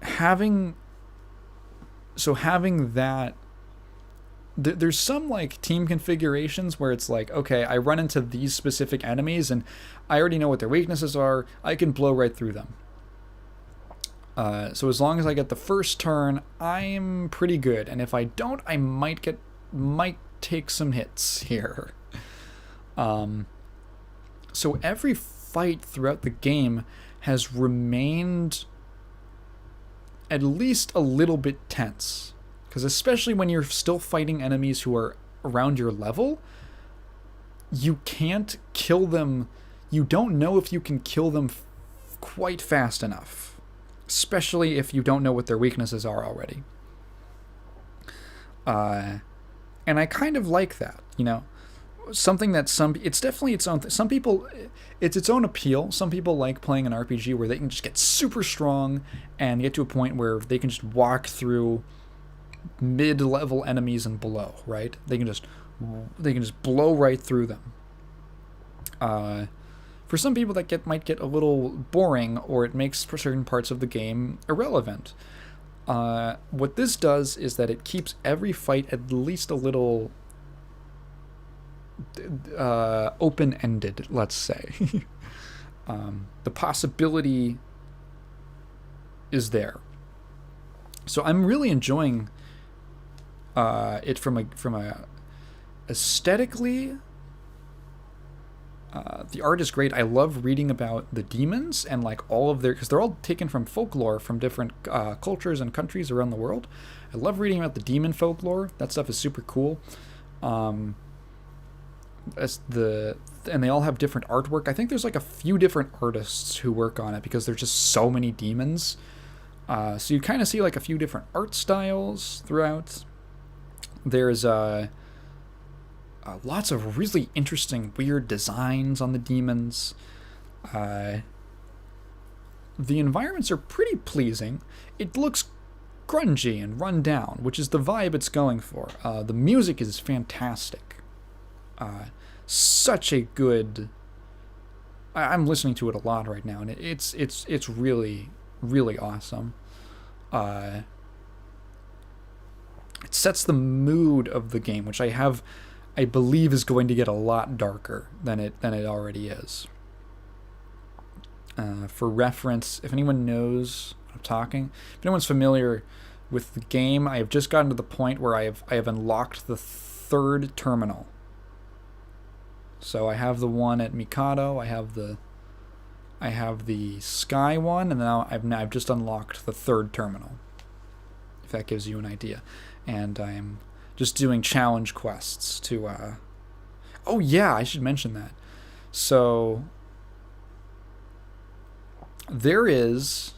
Having that, there's some like team configurations where it's like, okay, I run into these specific enemies and I already know what their weaknesses are. I can blow right through them. So as long as I get the first turn, I'm pretty good. And if I don't, I might take some hits here. So every fight throughout the game has remained at least a little bit tense. Because especially when you're still fighting enemies who are around your level, you can't kill them. You don't know if you can kill them quite fast enough. Especially if you don't know what their weaknesses are already. And I kind of like that, Something that it's definitely its own some people, it's its own appeal. Some people like playing an RPG where they can just get super strong and get to a point where they can just walk through mid-level enemies and below, right? They can just blow right through them. For some people, that might get a little boring, or it makes certain parts of the game irrelevant. What this does is that it keeps every fight at least a little open-ended, let's say. The possibility is there. So I'm really enjoying it from a aesthetically. The art is great. I love reading about the demons and like all of because they're all taken from folklore from different cultures and countries around the world. I love reading about the demon folklore. That stuff is super cool. And they all have different artwork. I think there's like a few different artists who work on it because there's just so many demons. So you kind of see like a few different art styles throughout. There's lots of really interesting, weird designs on the demons. The environments are pretty pleasing. It looks grungy and run down, which is the vibe it's going for. The music is fantastic. Such a good. I'm listening to it a lot right now, and it's really, really awesome. It sets the mood of the game, which I believe is going to get a lot darker than it already is. For reference, if anyone knows what I'm talking, if anyone's familiar with the game, I have just gotten to the point where I have unlocked the 3rd terminal. So I have the one at Mikado, I have the Sky one, and now I've just unlocked the 3rd terminal. If that gives you an idea. And I'm just doing challenge quests to oh yeah, I should mention that. So there is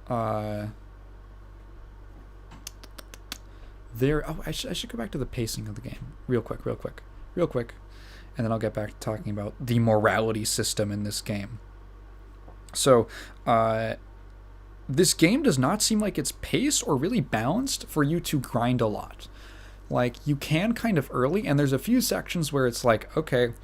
I should go back to the pacing of the game real quick. and then I'll get back to talking about the morality system in this game. So, this game does not seem like it's paced or really balanced for you to grind a lot. Like, you can kind of early, and there's a few sections where it's like, okay,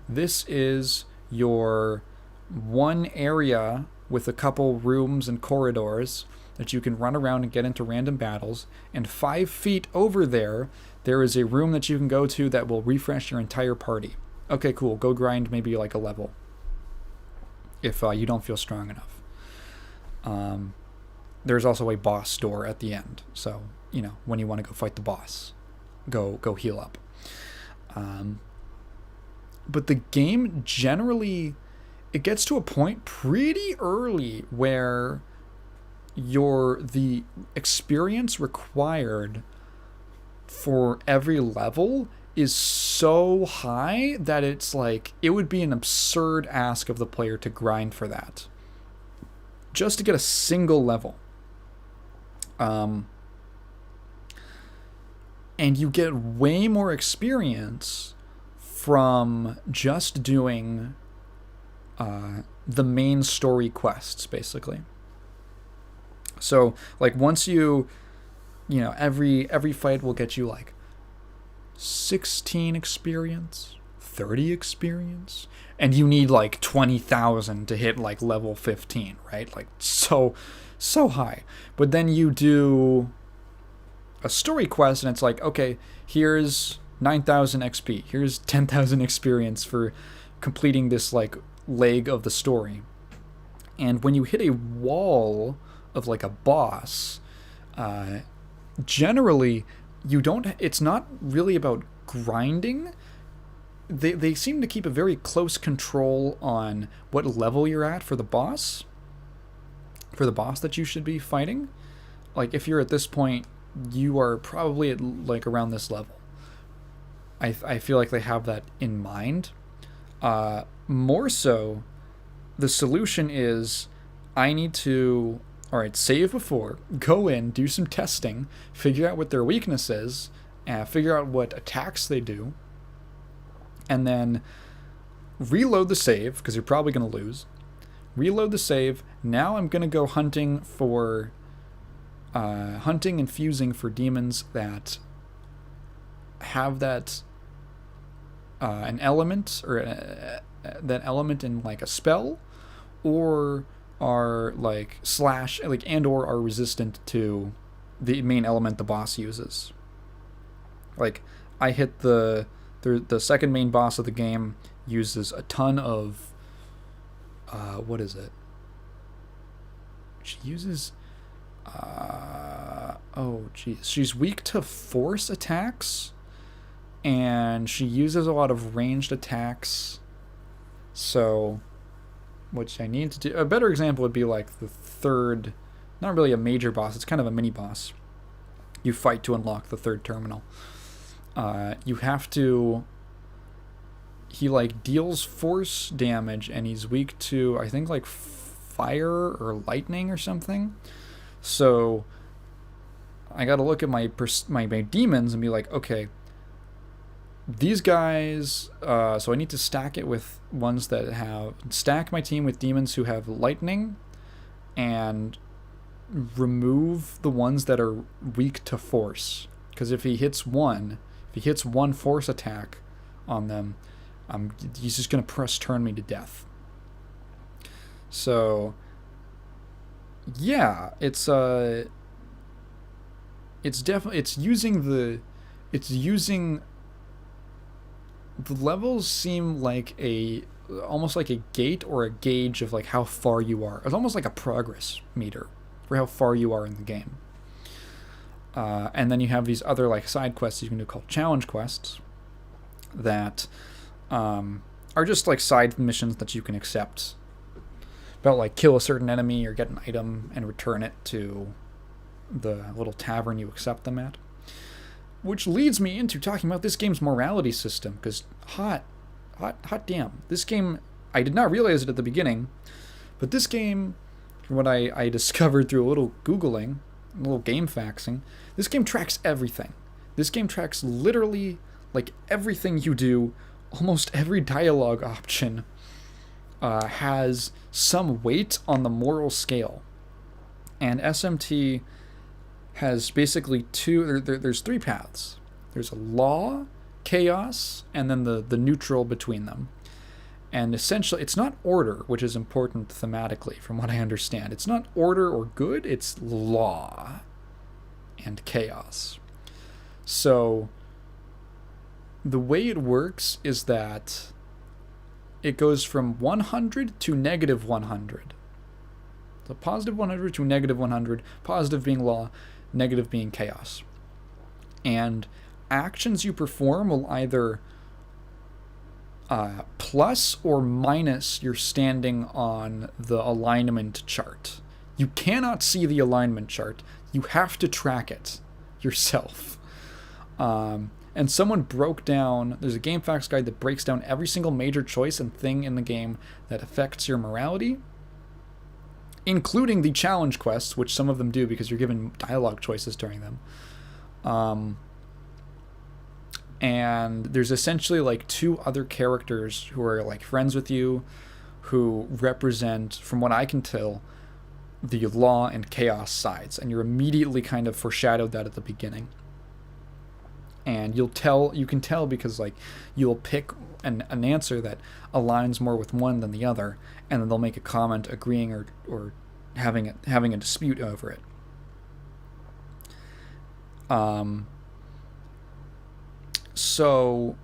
this is your one area with a couple rooms and corridors that you can run around and get into random battles, and 5 feet over there is a room that you can go to that will refresh your entire party. Okay, cool, go grind maybe like a level if you don't feel strong enough. There's also a boss door at the end, so when you want to go fight the boss, go heal up. But the game generally, it gets to a point pretty early where the experience required for every level is so high that it's like it would be an absurd ask of the player to grind for that just to get a single level. And you get way more experience from just doing the main story quests, basically. So, like, once every fight will get you, like, 16 experience, 30 experience, and you need, like, 20,000 to hit, like, level 15, right? Like, so high. But then you do a story quest, and it's like, okay, here's 9,000 XP, here's 10,000 experience for completing this, like, leg of the story. And when you hit a wall of, like, a boss, generally it's not really about grinding. They seem to keep a very close control on what level you're at for the boss that you should be fighting. Like, if you're at this point, you are probably at, like, around this level. I feel like they have that in mind. More so, the solution is I need to, save before, go in, do some testing, figure out what their weakness is, figure out what attacks they do, and then reload the save, because you're probably going to lose. Reload the save. Now I'm going to go hunting and fusing for demons that have that an element, or that element in, like, a spell, or are, like, slash, like, and or are resistant to the main element the boss uses. Like, I hit the second main boss of the game uses a ton of what is it? She uses she's weak to force attacks, and she uses a lot of ranged attacks. So, which I need to do. A better example would be, like, the third, not really a major boss, it's kind of a mini boss. You fight to unlock the third terminal. You have to, he, like, deals force damage, and he's weak to, I think, like, fire or lightning or something. So I gotta look at my demons and be like, okay, these guys, so I need to stack it with ones that stack my team with demons who have lightning, and remove the ones that are weak to force. Because if he hits one force attack on them, he's just going to press turn me to death. So, yeah, it's using the levels seem like almost like a gate or a gauge of, like, how far you are. It's almost like a progress meter for how far you are in the game. And then you have these other, like, side quests you can do called challenge quests that are just, like, side missions that you can accept about, like, kill a certain enemy or get an item and return it to the little tavern you accept them at. Which leads me into talking about this game's morality system, because hot damn. This game, I did not realize it at the beginning, but this game, from what I discovered through a little Googling, a little game faxing, this game tracks everything. This game tracks literally, like, everything you do almost every dialogue option has some weight on the moral scale. And SMT has basically there's three paths. There's a law, chaos, and then the neutral between them. And essentially, it's not order, which is important thematically, from what I understand. It's not order or good, it's law and chaos. So, the way it works is that it goes from 100 to negative 100. So positive 100 to negative 100, positive being law, negative being chaos. And actions you perform will either plus or minus your standing on the alignment chart. You cannot see the alignment chart. You have to track it yourself. And someone broke down, there's a GameFAQs guide that breaks down every single major choice and thing in the game that affects your morality, including the challenge quests, which some of them do because you're given dialogue choices during them. And there's essentially like two other characters who are like friends with you, who represent, from what I can tell, the law and chaos sides, and you're immediately kind of foreshadowed that at the beginning. And you can tell because like you'll pick an answer that aligns more with one than the other, and then they'll make a comment agreeing or having a dispute over it. So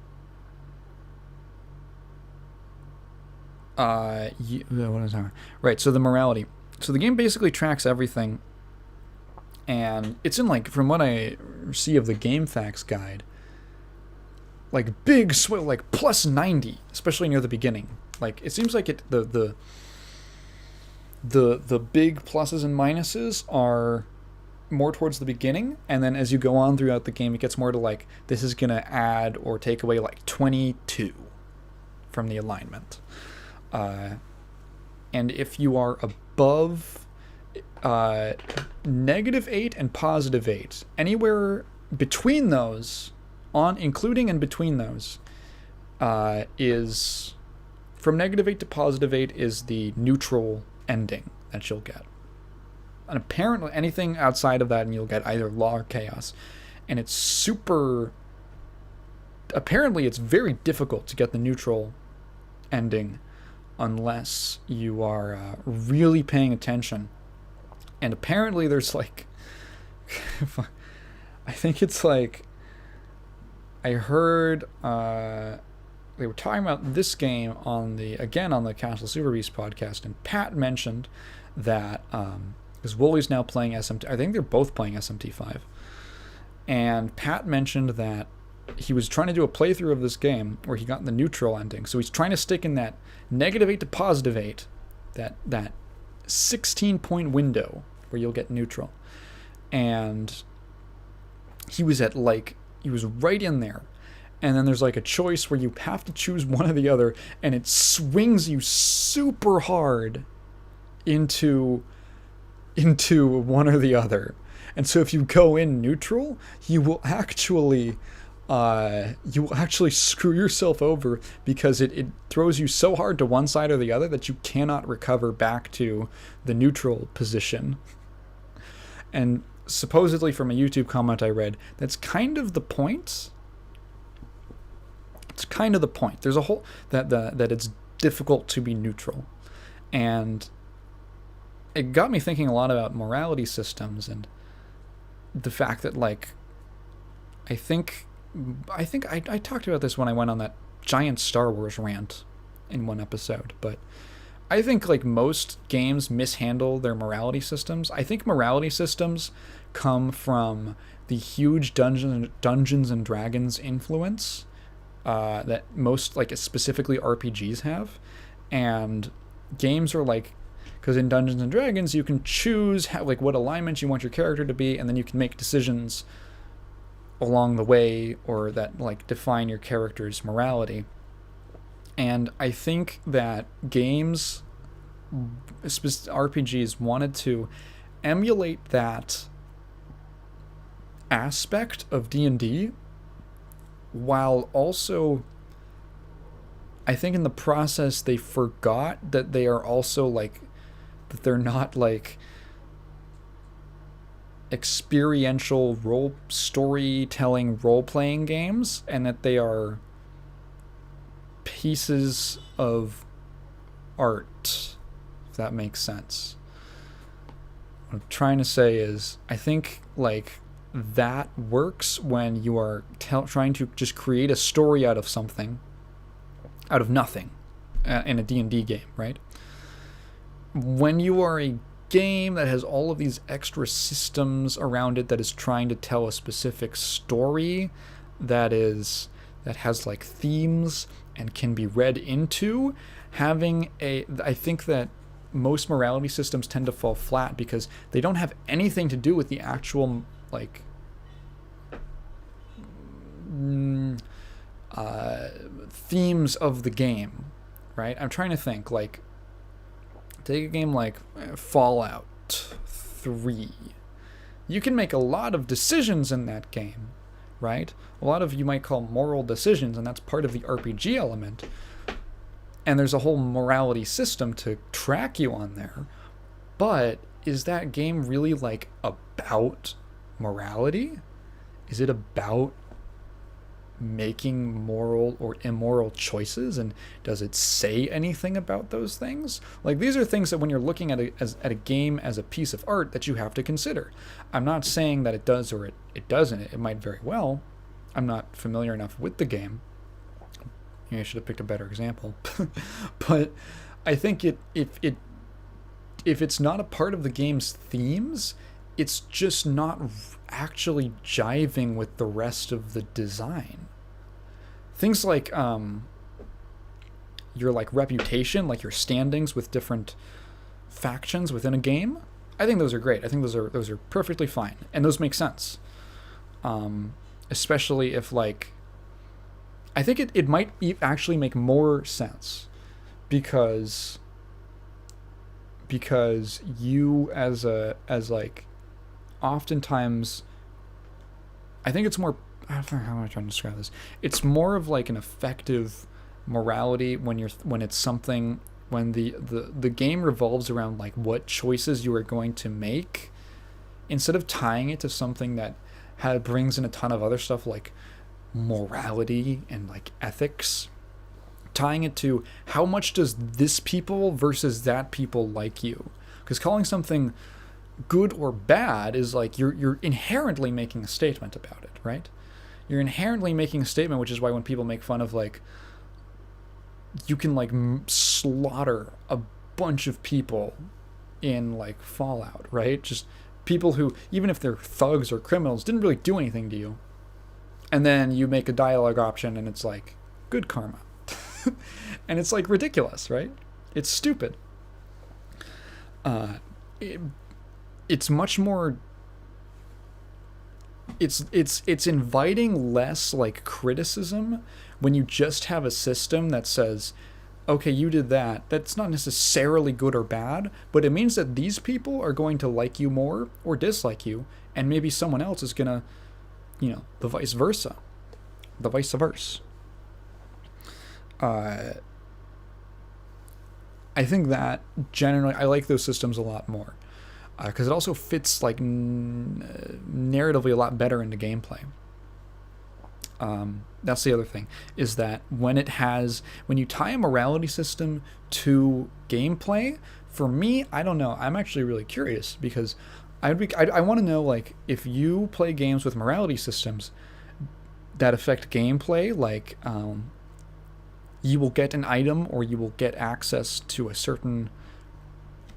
what is that? Right, so the morality. So the game basically tracks everything, and it's in like, from what I see of the GameFAQs guide, like big swell, like plus 90, especially near the beginning. Like it seems like the big pluses and minuses are more towards the beginning, and then as you go on throughout the game, it gets more to like, this is gonna add or take away like 22 from the alignment. And if you are above -8 and +8, anywhere between those, including and between those, is from -8 to +8 is the neutral ending that you'll get. And apparently anything outside of that, and you'll get either law or chaos. And apparently it's very difficult to get the neutral ending unless you are really paying attention. And apparently there's like, I think it's like, I heard they were talking about this game on the Castle Super Beast podcast, and Pat mentioned that because Wooly's now playing SMT, I think they're both playing SMT5, and Pat mentioned that he was trying to do a playthrough of this game where he got the neutral ending, so he's trying to stick in that -8 to +8, that 16-point window where you'll get neutral, and he was right in there. And then there's like a choice where you have to choose one or the other, and it swings you super hard into one or the other. And so if you go in neutral, you will actually screw yourself over, because it throws you so hard to one side or the other that you cannot recover back to the neutral position. And supposedly, from a YouTube comment I read, that's kind of the point. It's kind of the point. There's a whole that it's difficult to be neutral, and it got me thinking a lot about morality systems and the fact that, like, I think I talked about this when I went on that giant Star Wars rant in one episode, but I think like most games mishandle their morality systems. I think morality systems come from the huge Dungeons and Dragons influence that most, like, specifically RPGs have, and games are like, because in Dungeons and Dragons you can choose what alignment you want your character to be, and then you can make decisions along the way or that like define your character's morality. And I think that games, RPGs, wanted to emulate that aspect of D&D while also I think in the process they forgot that they are also like, that they're not like experiential storytelling role-playing games, and that they are pieces of art, if that makes sense. What I'm trying to say is, I think like that works when you are trying to just create a story out of something, out of nothing, in a D&D game, right? When you are a game that has all of these extra systems around it, that is trying to tell a specific story, that has like themes and can be read into, I think that most morality systems tend to fall flat because they don't have anything to do with the actual like themes of the game, right? I'm trying to think, like, take a game like Fallout 3. You can make a lot of decisions in that game, right? A lot of you might call moral decisions, and that's part of the RPG element. And there's a whole morality system to track you on there. But is that game really like about morality? Is it about making moral or immoral choices, and does it say anything about those things? Like, these are things that when you're looking at a game as a piece of art that you have to consider. I'm not saying that it does or it doesn't. It might very well. I'm not familiar enough with the game. Maybe I should have picked a better example. But I think if it's not a part of the game's themes, it's just not actually jiving with the rest of the design. Things like your like reputation, like your standings with different factions within a game, I think those are great. I think those are perfectly fine, and those make sense. Especially if, like, I think it might actually make more sense because you as like, oftentimes, I think it's more, I don't know how am I trying to describe this. It's more of like an effective morality when it's something, when the game revolves around like what choices you are going to make, instead of tying it to something that brings in a ton of other stuff like morality and like ethics, tying it to how much does this people versus that people like you. Because calling something good or bad is like you're inherently making a statement about it, right? You're inherently making a statement, which is why when people make fun of, like, you can like slaughter a bunch of people in like Fallout, right? Just people who, even if they're thugs or criminals, didn't really do anything to you. And then you make a dialogue option and it's like, good karma. And it's like ridiculous, right? It's stupid. It's much more, it's inviting less like criticism when you just have a system that says, okay, you did that. That's not necessarily good or bad, but it means that these people are going to like you more or dislike you, and maybe someone else is gonna, the vice versa. The vice versa. I think that generally, I like those systems a lot more. Because it also fits like narratively a lot better into gameplay. That's the other thing, is that when you tie a morality system to gameplay, for me, I don't know, I'm actually really curious, because I want to know, like, if you play games with morality systems that affect gameplay, like you will get an item or you will get access to a certain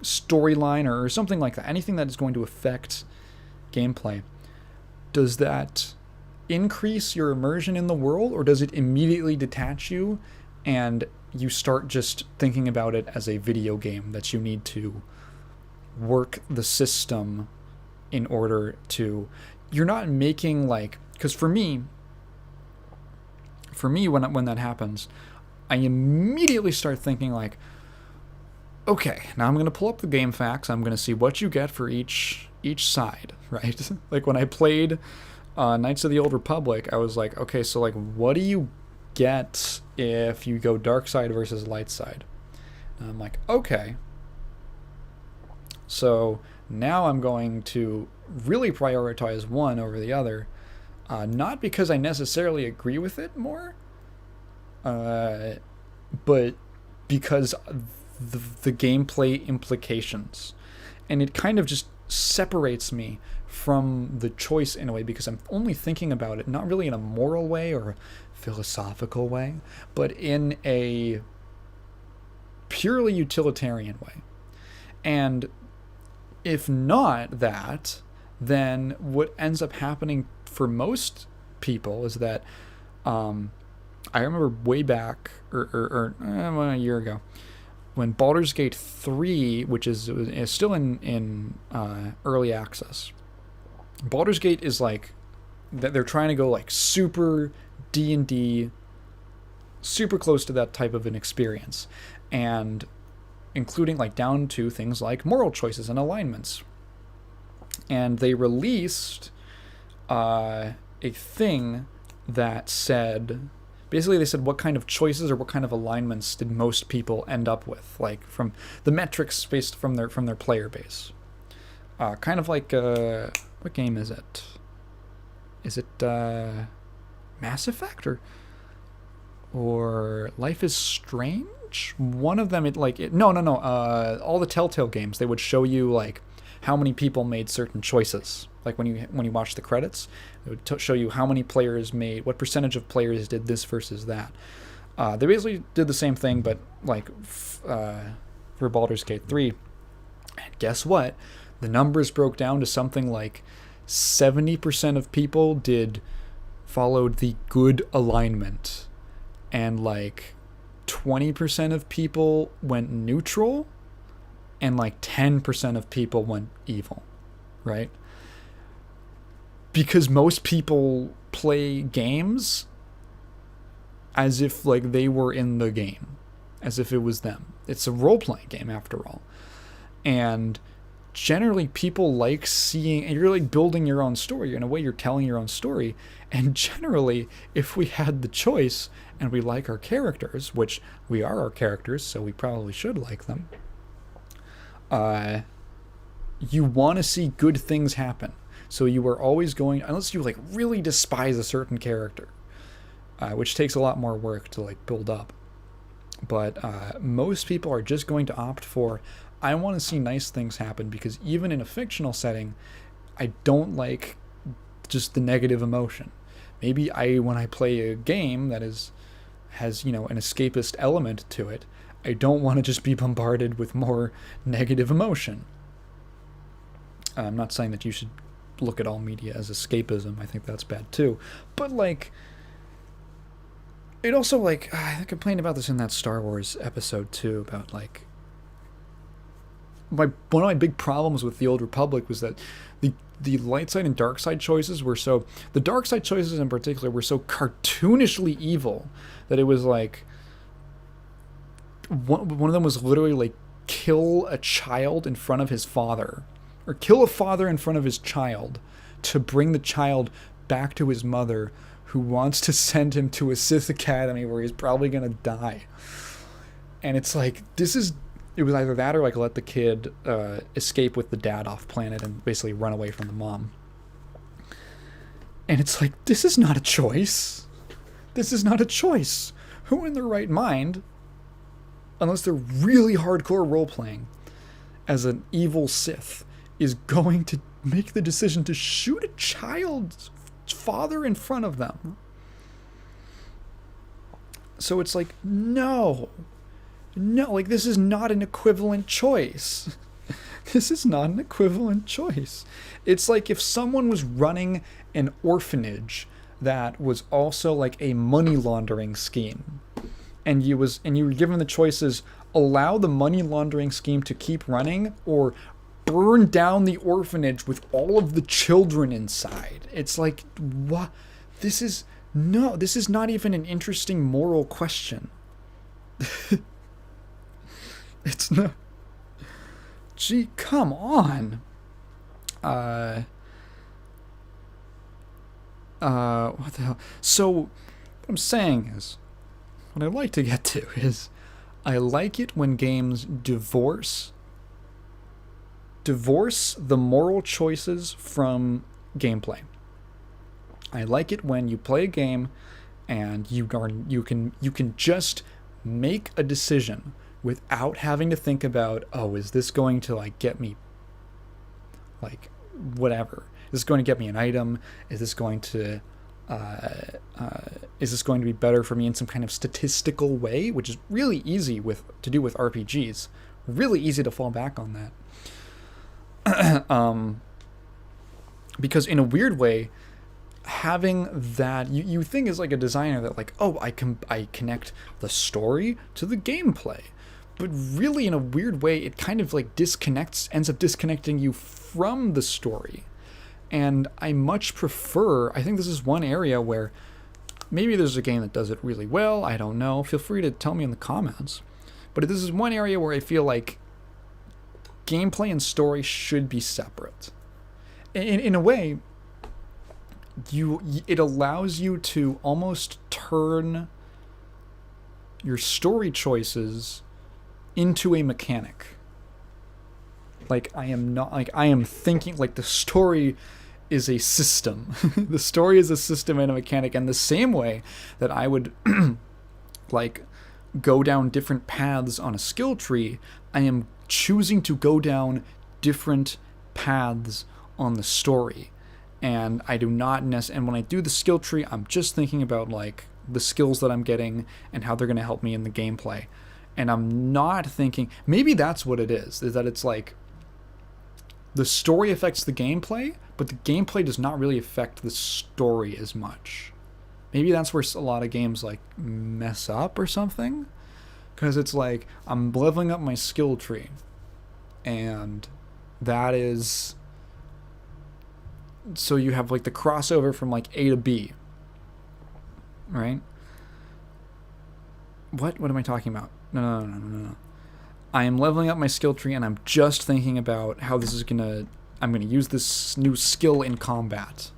storyline or something like that, anything that is going to affect gameplay, does that increase your immersion in the world, or does it immediately detach you and you start just thinking about it as a video game that you need to work the system in order to, you're not making like, because for me when that happens, I immediately start thinking like, okay, now I'm going to pull up the game facts. I'm going to see what you get for each side, right? Like when I played Knights of the Old Republic, I was like, okay, so like what do you get if you go dark side versus light side. And I'm like, okay. So now I'm going to really prioritize one over the other. Not because I necessarily agree with it more, but because the gameplay implications. And it kind of just separates me from the choice in a way, because I'm only thinking about it not really in a moral way or a philosophical way, but in a purely utilitarian way. And if not that, then what ends up happening for most people is that I remember way back, or a year ago, when Baldur's Gate 3, which is still in early access. Baldur's Gate is like, they're trying to go like super D&D, super close to that type of an experience, and including like down to things like moral choices and alignments. And they released a thing that said, basically they said what kind of choices or what kind of alignments did most people end up with, like from the metrics based from their player base. Kind of like what game is it? Is it Mass Effect or Life is Strange? One of them, no. All the Telltale games, they would show you like how many people made certain choices. Like when you watch the credits, it would show you how many players made, what percentage of players did this versus that. They basically did the same thing, but like for Baldur's Gate 3. And guess what? The numbers broke down to something like 70% of people followed the good alignment, and like 20% of people went neutral, and like 10% of people went evil, right? Because most people play games as if like they were in the game, as if it was them. It's a role-playing game after all. And generally people like seeing, and you're like building your own story. In a way, you're telling your own story. And generally, if we had the choice and we like our characters, which we are our characters, so we probably should like them, you want to see good things happen. So you are always going, unless you like really despise a certain character, which takes a lot more work to like build up. But most people are just going to opt for, I want to see nice things happen, because even in a fictional setting, I don't like just the negative emotion. Maybe when I play a game that has an escapist element to it, I don't want to just be bombarded with more negative emotion. I'm not saying that you should look at all media as escapism. I think that's bad too. But like, it also like, I complained about this in that Star Wars episode too, about like, one of my big problems with the Old Republic was that the light side and dark side choices were so, the dark side choices in particular were so cartoonishly evil that it was like, one of them was literally like, kill a child in front of his father, or kill a father in front of his child to bring the child back to his mother, who wants to send him to a Sith academy where he's probably gonna die. And it's like, it was either that or like let the kid escape with the dad off planet and basically run away from the mom. And it's like, this is not a choice. This is not a choice. Who in their right mind, unless they're really hardcore role-playing as an evil Sith, is going to make the decision to shoot a child's father in front of them? So it's like, no, like this is not an equivalent choice. This is not an equivalent choice. It's like if someone was running an orphanage that was also like a money laundering scheme, and you were given the choices: allow the money laundering scheme to keep running, or burn down the orphanage with all of the children inside. It's like, what? This is not even an interesting moral question. It's not. Gee, come on. What the hell? So, what I'm saying is, what I'd like to get to is I like it when games divorce the moral choices from gameplay. I like it when you play a game and you can just make a decision without having to think about, oh, is this going to like get me like whatever? Is this going to get me an item? Is this going to be better for me in some kind of statistical way, which is really easy to do with RPGs. Really easy to fall back on that. Because in a weird way, having that, you think as like a designer that like, oh, I connect the story to the gameplay. But really, in a weird way, it kind of like ends up disconnecting you from the story. And I much prefer, I think this is one area where maybe there's a game that does it really well, I don't know, feel free to tell me in the comments. But this is one area where I feel like gameplay and story should be separate. In a way, it allows you to almost turn your story choices into a mechanic. Like I am thinking like the story is a system. The story is a system and a mechanic, and the same way that I would like go down different paths on a skill tree, I am choosing to go down different paths on the story. And I do not and when I do the skill tree, I'm just thinking about like the skills that I'm getting and how they're going to help me in the gameplay. And I'm not thinking, maybe that's what it is that it's like the story affects the gameplay, but the gameplay does not really affect the story as much. Maybe that's where a lot of games like mess up or something, because it's like I'm leveling up my skill tree, and that is so you have like the crossover from like A to B, right? What am I talking about? No. I am leveling up my skill tree, and I'm just thinking about how I'm gonna use this new skill in combat.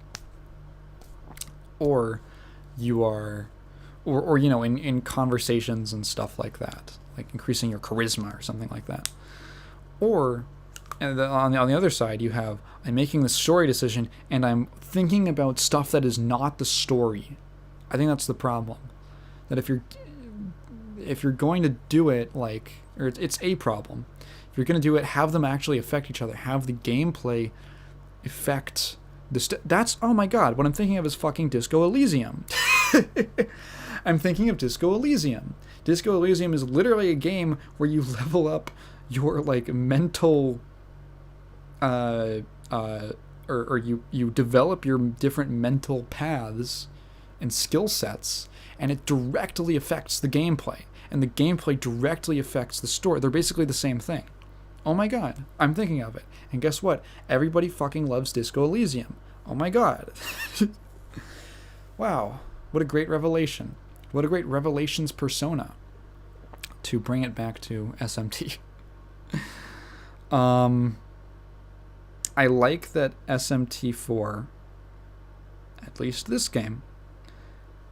Or you are, or you know, in conversations and stuff like that, like increasing your charisma or something like that. Or, and on the other side, you have, I'm making the story decision, and I'm thinking about stuff that is not the story. I think that's the problem. That if you're going to do it like, or it's a problem. If you're going to do it, have them actually affect each other. Have the gameplay affect that's, oh my god, what I'm thinking of is fucking Disco Elysium. I'm thinking of Disco Elysium. Disco Elysium is literally a game where you level up your like mental or you develop your different mental paths and skill sets, and it directly affects the gameplay. And the gameplay directly affects the story. They're basically the same thing. Oh my god, I'm thinking of it. And guess what? Everybody fucking loves Disco Elysium. Oh my god. Wow, what a great revelation. What a great revelations persona. To bring it back to SMT. I like that SMT4, at least this game,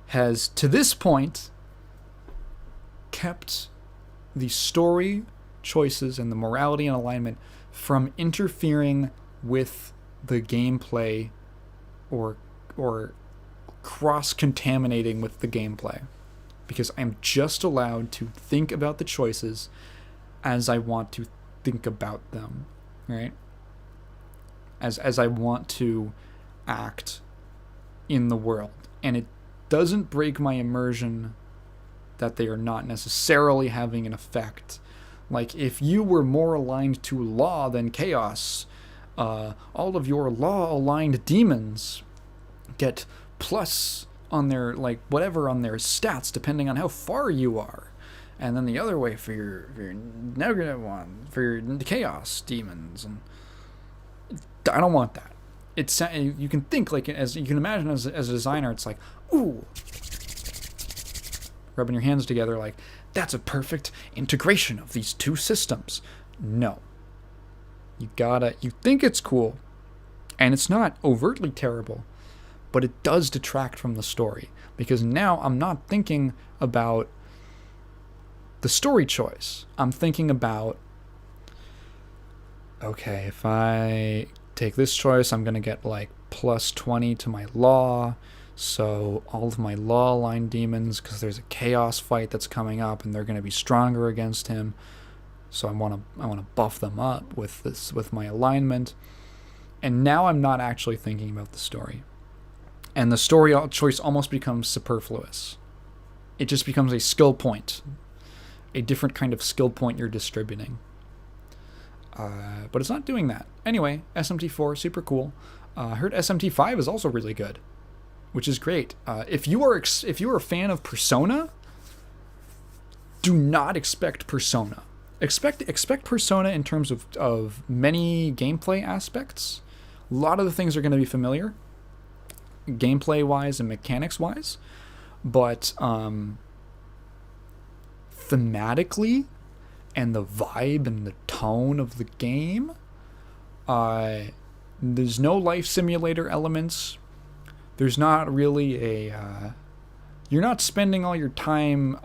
has, to this point, kept the story choices and the morality and alignment from interfering with the gameplay or cross-contaminating with the gameplay. Because I'm just allowed to think about the choices as I want to think about them, right? As I want to act in the world. And it doesn't break my immersion that they are not necessarily having an effect. Like, if you were more aligned to law than chaos, all of your law-aligned demons get plus on their, like, whatever on their stats, depending on how far you are. And then the other way for your negative one, for your chaos demons. And I don't want that. It's, you can think, like, as you can imagine as a designer, it's like, ooh, rubbing your hands together like, that's a perfect integration of these two systems. No. You think it's cool, and it's not overtly terrible, but it does detract from the story, because now I'm not thinking about the story choice. I'm thinking about, okay, if I take this choice, I'm going to get like plus 20 to my law. So all of my law line demons, because there's a chaos fight that's coming up and they're going to be stronger against him. So I want to buff them up with my alignment. And now I'm not actually thinking about the story. And the story choice almost becomes superfluous. It just becomes a skill point. A different kind of skill point you're distributing. But it's not doing that. Anyway, SMT4, super cool. I heard SMT5 is also really good, which is great. If you are a fan of Persona, do not expect Persona. Expect Persona in terms of many gameplay aspects. A lot of the things are going to be familiar, gameplay-wise and mechanics-wise, but thematically and the vibe and the tone of the game, there's no life simulator elements. There's not really a... you're not spending all your time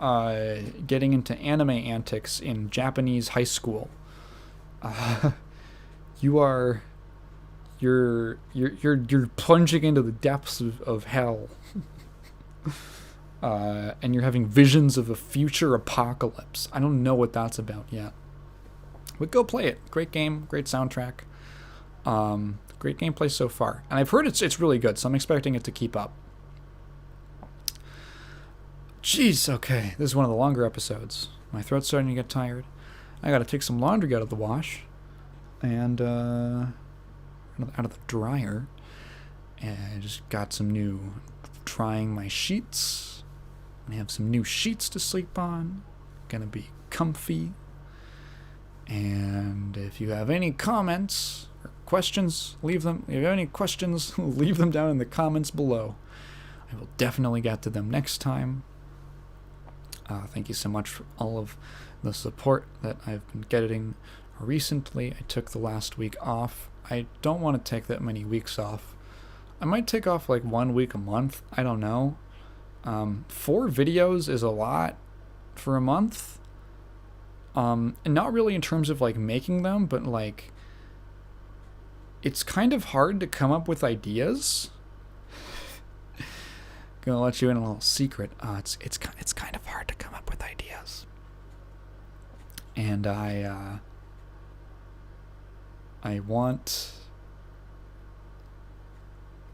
getting into anime antics in Japanese high school. You're plunging into the depths of hell. And you're having visions of a future apocalypse. I don't know what that's about yet. But go play it. Great game, great soundtrack. Great gameplay so far. And I've heard it's really good, so I'm expecting it to keep up. Jeez, okay. This is one of the longer episodes. My throat's starting to get tired. I gotta take some laundry out of the wash. And, out of the dryer. And I just got some new... trying my sheets. I have some new sheets to sleep on. Gonna be comfy. And if you have any comments or questions, leave them. If you have any questions, leave them down in the comments below. I will definitely get to them next time. Thank you so much for all of the support that I've been getting recently. I took the last week off. I don't want to take that many weeks off. I might take off like 1 week a month. I don't know. 4 videos is a lot for a month. And not really in terms of like making them, but like it's kind of hard to come up with ideas. Gonna let you in a little secret. It's kind of hard to come up with ideas. And I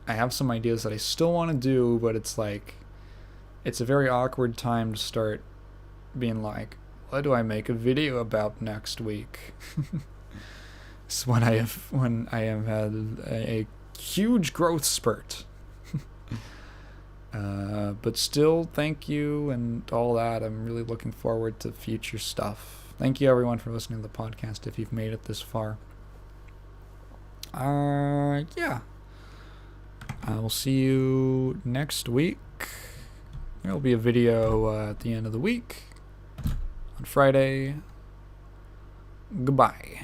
have some ideas that I still want to do, but it's like, it's a very awkward time to start being like, what do I make a video about next week? It's when I have had a huge growth spurt. But still, thank you and all that. I'm really looking forward to future stuff. Thank you everyone for listening to the podcast if you've made it this far. Yeah. I will see you next week. There'll be a video at the end of the week on Friday. Goodbye.